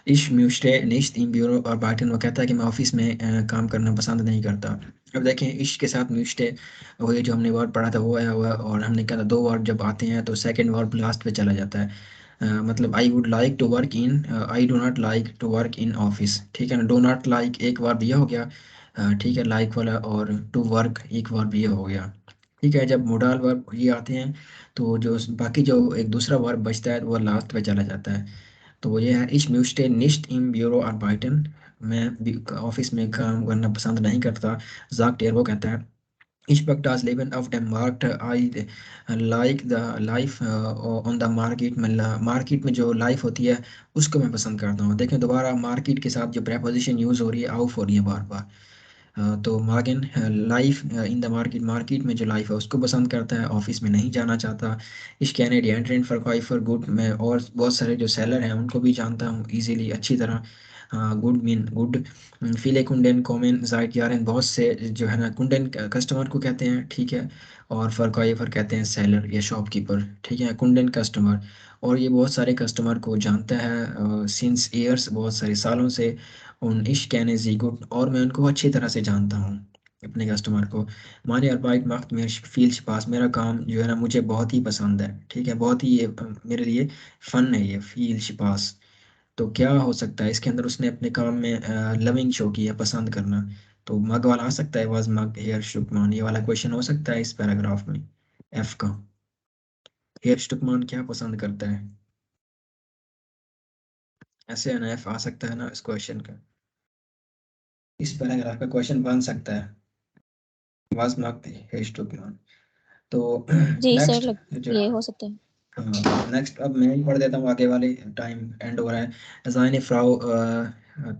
इश म्यूस्टे निश्त इन ब्यूरो और बार्टन, वो कहता है कि मैं ऑफिस में काम करना पसंद नहीं करता। अब देखें, इश के साथ म्यूस्टे, वो ये जो हमने वर्ड पढ़ा था वो आया हुआ है, और हमने कहा था दो वर्ड जब आते हैं तो सेकंड वर्ड लास्ट पे चला जाता है। मतलब I would like to work in, I do not like to work in office, ठीक है ना। डो नॉट लाइक एक वर्ब ये हो गया, ठीक है, लाइक वाला, और टू वर्क एक वर्ब ये हो गया, ठीक है। जब मोडाल वर्ब ये आते हैं तो जो बाकी जो एक दूसरा वर्ब बचता है वो लास्ट पे चला जाता है। तो वो ये है, इश म्यूस्टे निश्ट इन ब्यूरो arbeiten, मैं ऑफिस में काम करना पसंद नहीं करता। जाक टेर, वो कहता है, ich mag das Leben auf dem Markt, I like the life on the market, मैं मार्केट में जो लाइफ होती है उसको मैं पसंद करता हूँ। देखें दोबारा मार्केट के साथ जो प्रेपोजिशन यूज़ हो रही है, आउफ हो रही है बार बार। तो Morgan life in the market, market में जो लाइफ है उसको पसंद करता है, ऑफिस में नहीं जाना चाहता। इस Canadian trend for for good, मैं और बहुत सारे जो सेलर हैं उनको भी जानता हूँ इजीली, अच्छी तरह। गुड मीन गुड, फीले कुंडन कॉमन जाइट यारन, बहुत से जो है ना, कुंडन कस्टमर को कहते हैं, ठीक है, और फॉर कहते हैं सेलर या शॉपकीपर, ठीक है, कुंडन कस्टमर। और ये बहुत सारे कस्टमर को जानता है सिंस ईयर्स, बहुत सारे सालों से, उन इश कहने जी गुड, और मैं उनको अच्छी तरह से जानता हूँ अपने कस्टमर को। माने अरबाइट वक्त मेरे फील्ड पास, मेरा काम जो है ना मुझे बहुत ही पसंद है, ठीक है, बहुत ही ये मेरे लिए फन है ये फील्ड पास। तो क्या हो सकता है इसके अंदर, उसने अपने काम में लविंग शो की है, पसंद करना। तो मग वाला आ सकता है, वाज मग हेयर शुकमान, ये वाला क्वेश्चन हो सकता है इस पैराग्राफ में, एफ का। हेयर शुकमान क्या पसंद करता है, ऐसे है ना, एफ आ सकता है ना इस क्वेश्चन का, इस पैराग्राफ का क्वेश्चन बन सकता है, वाज मग हेयर शुकमान। तो जी सर, नेक्स्ट जो, ये हो सकता है। हाँ नेक्स्ट अब मैं ही पढ़ देता हूँ, आगे वाले टाइम एंड हो रहा है। जाइने फ्राउ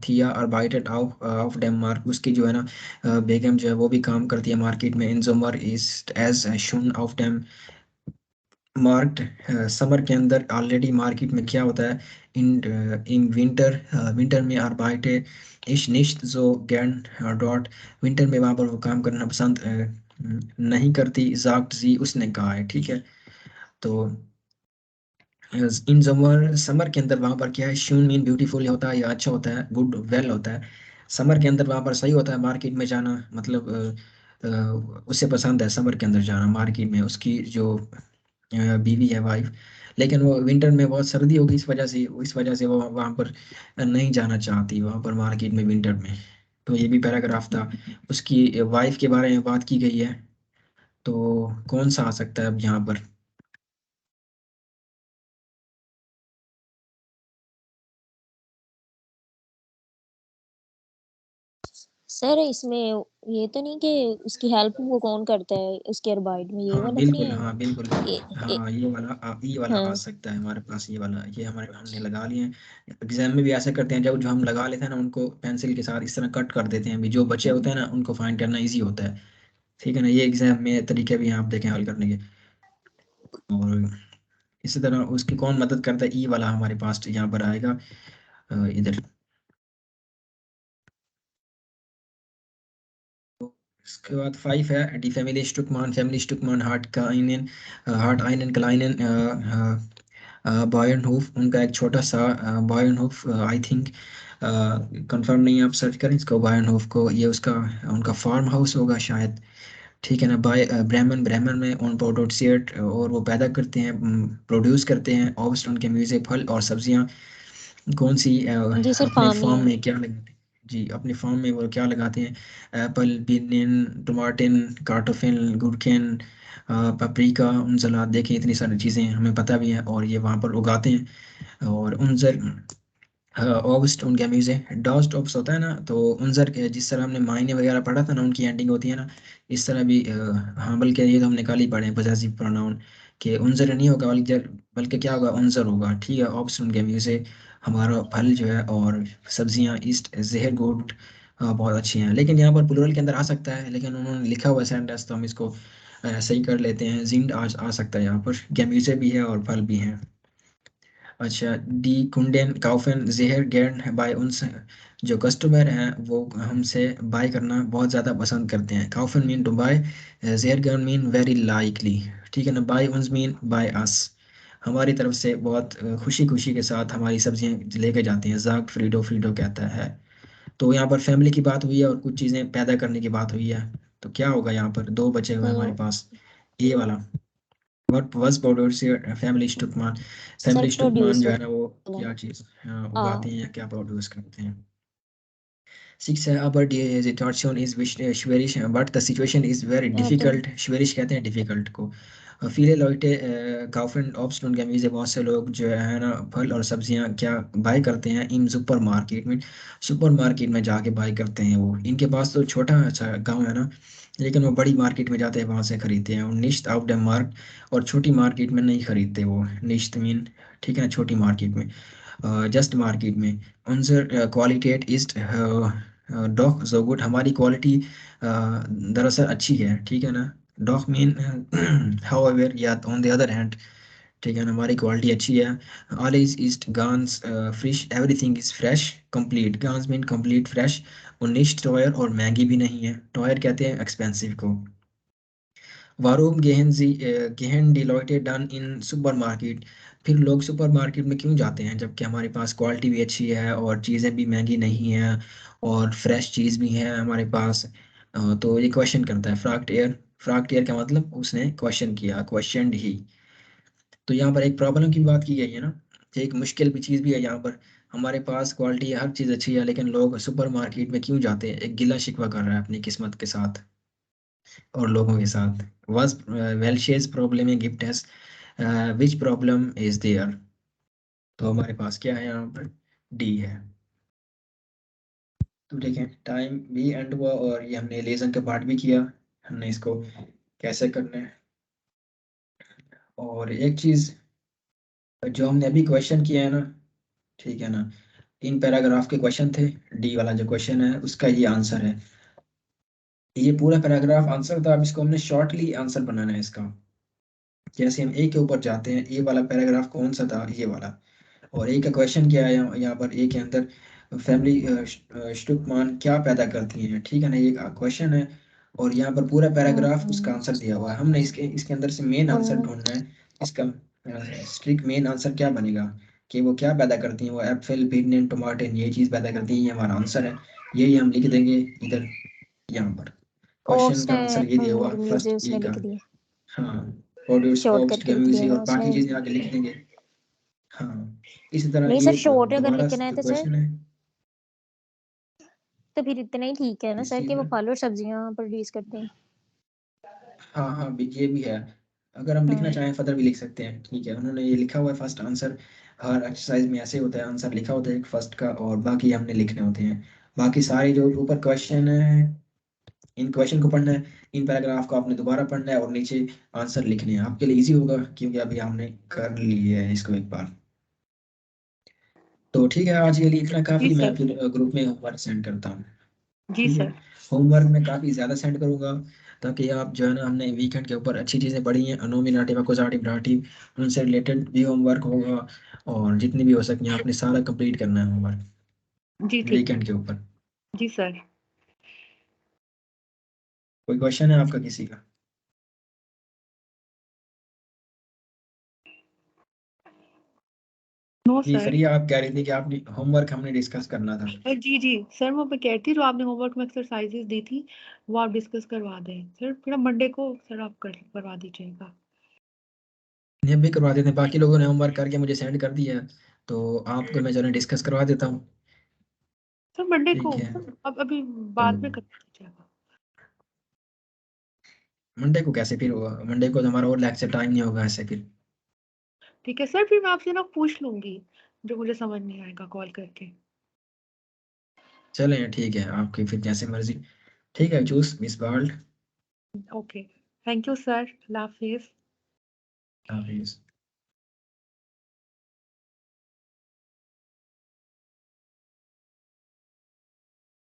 थिया arbeitet auf dem Markt, उसकी जो है ना बेगम जो है वो भी काम करती है मार्केट में। इन समर इज एज शुन auf dem मार्क्ट, समर के अंदर ऑलरेडी मार्केट में क्या होता है, इन इन विंटर, विंटर में arbeite ich nicht so gern dort, winter में वहाँ पर वो काम करना पसंद नहीं करती। sagt sie, उसने कहा है, ठीक है। तो इन समर, समर के अंदर वहाँ पर क्या है, शून मीन ब्यूटीफुल होता है या अच्छा होता है, गुड वेल होता है। समर के अंदर वहाँ पर सही होता है मार्केट में जाना, मतलब उसे पसंद है समर के अंदर जाना मार्केट में, उसकी जो बीवी है, वाइफ। लेकिन वो विंटर में बहुत सर्दी होगी, इस वजह से वो वहाँ पर नहीं जाना चाहती, वहाँ पर मार्केट में विंटर में। तो ये भी पैराग्राफ था, उसकी वाइफ के बारे में बात की गई है। तो कौन सा आ सकता है अब यहाँ पर? सर इसमें ये तो नहीं कि उसकी हेल्प वो कौन करता है उसके अरबाइट में, ये हाँ वाला तो नहीं बिल्कुल, है? हाँ बिल्कुल, ये हाँ ये वाला आ हाँ सकता है हमारे पास, ये वाला, ये हमने लगा लिए हैं। एग्जाम में भी ऐसा करते हैं, जब जो हम लगा लेते हैं ना उनको पेंसिल के साथ इस तरह कट कर देते हैं, भी जो बचे होते हैं ना उनको फाइंड करना इजी होता है, ठीक है ना। ये एग्जाम में तरीके भी आप देखें हल करने के। और इसी तरह उसकी कौन मदद करता है, ई वाला हमारे पास यहाँ पर आएगा, इधर। इसके बाद 5 है डी फैमिली स्टुकमान हार्ट आइनन क्लाइनन बॉयनहोफ, उनका एक छोटा सा बॉयनहोफ, आई थिंक कंफर्म नहीं, आप सर्च करें इसको बॉयनहोफ को, ये उसका उनका फार्म हाउस होगा शायद, ठीक है ना। बाय ब्राह्मण में ऑन प्रोडोसिएट, और वो पैदा करते हैं, प्रोड्यूस करते हैं ऑब्स्ट उनके म्यूजिक फल और सब्जियां कौन सी जी सर, अपने फार्म ही फार्म है। में क्या लगाते हैं जी, अपने फार्म में वो क्या लगाते हैं, एप्पल, बिनियन, टमाटिन, कार्टोफिल, गुरकेन, पपरिका, उनसलाद, देखें इतनी सारी चीज़ें हमें पता भी है और ये वहाँ पर उगाते हैं। और उनजर ऑगस्ट उनके म्यूजिक डॉस्ट ऑप्स होता है ना, तो उनजर के जिस तरह हमने मायने वगैरह पढ़ा था ना, उनकी एंडिंग होती है ना, इस तरह भी हाँ, बल्कि ये तो हमने कल ही पढ़े हैं पॉसेसिव प्रोनाउन, कि उनजर नहीं होगा बल्कि क्या होगा, उनजर होगा, ठीक है। ऑप्स उनके म्यूजिक, हमारा फल जो है और सब्जियां ईस्ट जहर गोट बहुत अच्छी हैं, लेकिन यहाँ पर प्लूरल के अंदर आ सकता है, लेकिन उन्होंने लिखा हुआ सेंटेंस तो हम इसको सही कर लेते हैं, जिंड आज आ सकता है यहाँ पर, गैम्यूजे भी है और फल भी हैं। अच्छा, डी कुंडेन काउफन जेहर गैर्न बाय उन्स, जो कस्टमर हैं वो हमसे बाय करना बहुत ज़्यादा पसंद करते हैं। काउफन मीन टू बाय, जेहर गैर्न मीन वेरी लाइकली, ठीक है ना। बाय उन्स मीन बाय अस, हमारी तरफ से बहुत खुशी खुशी के साथ हमारी सब्जियां लेके जाते हैं। जाक फ्रीडो फ्रीडो कहता है। तो यहाँ पर फैमिली की बात हुई है और कुछ चीज़ें पैदा करने की बात हुई है, तो क्या होगा यहाँ पर, दो बचे हुए हैं हमारे तो पास, ये वाला what was producer family Stuckmann, sir family Stuckmann जो प्रोड्यूसर है ना वो क्या चीज़ उगाते हैं या क्या प्रोड्यूस करते हैं। 6 है aber die situation is schwierig but the situation is very difficult, schwierig कहते हैं डिफिकल्ट को। viele Leute kaufen Obst und Gemüse, बहुत से लोग जो है ना फल और सब्जियां क्या बाय करते हैं, इन सुपरमार्केट में जाके बाय करते हैं। वो इनके पास तो छोटा सा गांव है ना, लेकिन वो बड़ी मार्केट में जाते हैं, वहां से खरीदते हैं। निश्त आउट डेम मार्क, और छोटी मार्केट में नहीं खरीदते वो, निश्त मीन ठीक है ना, छोटी मार्केट में, जस्ट मार्केट में। उनसे क्वालिटेट इस्ट डॉक जो गुड, हमारी क्वालिटी दरअसल अच्छी है, ठीक है ना। डॉक मीन हाउएवर या ऑन द अदर हैंड, ठीक है ना, हमारी क्वालिटी अच्छी है। ऑल इज ईस्ट गांस फ्रेश, एवरीथिंग इज फ्रेश कंप्लीट, गांस मीन कंप्लीट फ्रेश। और निश्त टॉयर, और महंगी भी नहीं है, टॉयर कहते हैं एक्सपेंसिव को। वारूम गेहन डिलॉयटे डन इन सुपरमार्केट, फिर लोग सुपरमार्केट में क्यों जाते हैं जबकि हमारे पास क्वालिटी भी अच्छी है और चीज़ें भी महंगी नहीं हैं और फ्रेश चीज़ भी है हमारे पास। तो ये क्वेश्चन करता है फ्रैक्ट एयर का मतलब उसने क्वेश्चन किया, क्वेश्चन ही। तो यहाँ पर एक प्रॉब्लम की बात की गई है ना, एक मुश्किल भी चीज़ भी है यहाँ पर। हमारे पास क्वालिटी हर चीज़ अच्छी है, लेकिन लोग सुपरमार्केट में क्यों जाते हैं, एक गिला शिकवा कर रहा है अपनी किस्मत के साथ और लोगों के साथ। was Welsh's problem a gift has, which problem is there। तो हमारे पास क्या है यहाँ पर, डी है। तो देखें टाइम भी एंड हुआ और ये हमने लेसन का पार्ट भी किया, हमने इसको कैसे करना है। और एक चीज़ जो हमने अभी क्वेश्चन किया है ना, ठीक है ना, इन पैराग्राफ के क्वेश्चन थे, डी वाला जो क्वेश्चन है उसका ये आंसर है। ये पूरा पैराग्राफ आंसर था, अब इसको हमने शॉर्टली आंसर बनाना है इसका। जैसे हम ए के ऊपर जाते हैं, ए वाला पैराग्राफ कौन सा था, ये वाला। और ए का क्वेश्चन क्या है यहाँ पर, ए के अंदर फैमिली स्टुकमान क्या पैदा करती हैं, ठीक है ना, ये क्वेश्चन है। और यहाँ पर पूरा पैराग्राफ उसका आंसर दिया हुआ है, हमने इसके अंदर से मेन आंसर ढूंढना है। इसका स्ट्रिक्ट मेन आंसर क्या बनेगा, कि वो क्या पैदा करती हैं, वो एप्पल, बिन, टमाटर, ये चीज़ पैदा करती हैं, ये हमारा आंसर है। यही हम लिख देंगे इधर, यहाँ पर क्वेश्चन ओट्स का आंसर ये दिया हुआ म्यूजिक फर्स्ट ए उसने का। लिख दिया, हाँ, प्रोड्यूस शॉर्ट ऑब्स्ट करके लिख दिया म्यूजिक ना और बाकी उसने। चीज़ें आगे लिख देंगे। हाँ, इसी तरह नहीं ये सर, शॉर्ट अगर दोबारा लिखना है जो तो सर, क्वेश्चन है, तो फिर इतना ही ठीक है ना इस सर, चीज कि वो में, फल और सब्जियां प्रोड्यूस करते हैं। हाँ हाँ ये भी है। अगर हम लिखना हाँ चाहें फर्दर भी लिख सकते हैं, ठीक है। उन्होंने ये लिखा हुआ है फर्स्ट आंसर, हर एक्सरसाइज में ऐसे होता है, आंसर लिखा होता है एक फर्स्ट का और बाकी हमने लिखने होते हैं। बाकी सारे जो ऊपर क्वेश्चन है, इन क्वेश्चन को पढ़ना है, इन पैराग्राफ को आपने दोबारा पढ़ना है और नीचे आंसर लिखने हैं, आपके लिए इजी होगा क्योंकि अभी हमने कर लिया है इसको एक बार। तो ठीक है, आज के लिए इतना जी काफ़ी, मैं सर। फिर ग्रुप में होमवर्क सेंड करता हूँ। जी ठीक है, सर। होमवर्क में काफ़ी ज़्यादा सेंड करूँगा ताकि आप जो है ना, हमने वीकेंड के ऊपर अच्छी चीज़ें पढ़ी हैं, नोमिनेटिव अकुजाटिव डाटिव, उनसे रिलेटेड भी होमवर्क होगा और जितनी भी हो सके आपने सारा कंप्लीट करना है होमवर्क जी ठीक है। वीकेंड के ऊपर। जी सर। कोई क्वेश्चन है आपका किसी का? नो ये सर। फ्री आप कह रही थी कि आपने होमवर्क हमने डिस्कस करना था। जी जी सर, मैं कह रही थी जो आपने होमवर्क में एक्सरसाइजेस दी थी वो आप डिस्कस करवा दें सर, फिर मंडे को सर आप करवा दीजिएगा। ये भी करवा देते हैं, बाकी लोगों ने होमवर्क करके मुझे सेंड कर दिया है, तो आपको मैं चलो डिस्कस करवा देता हूँ। सर मंडे को ठीक है, अब अभी बाद में करवा दीजिएगा। मंडे को कैसे फिर होगा? मंडे को तो हमारा और लेक्चर टाइम नहीं होगा ऐसे फिर। ठीक है सर, फिर मैं आपसे ना पूछ लूंगी जो मुझे समझ नहीं आएगा कॉल करके। चलें ठीक है, आपकी फिर जैसे मर्जी। ठीक है, choose miss world. Okay, thank you sir, Allah Hafiz. Hafiz.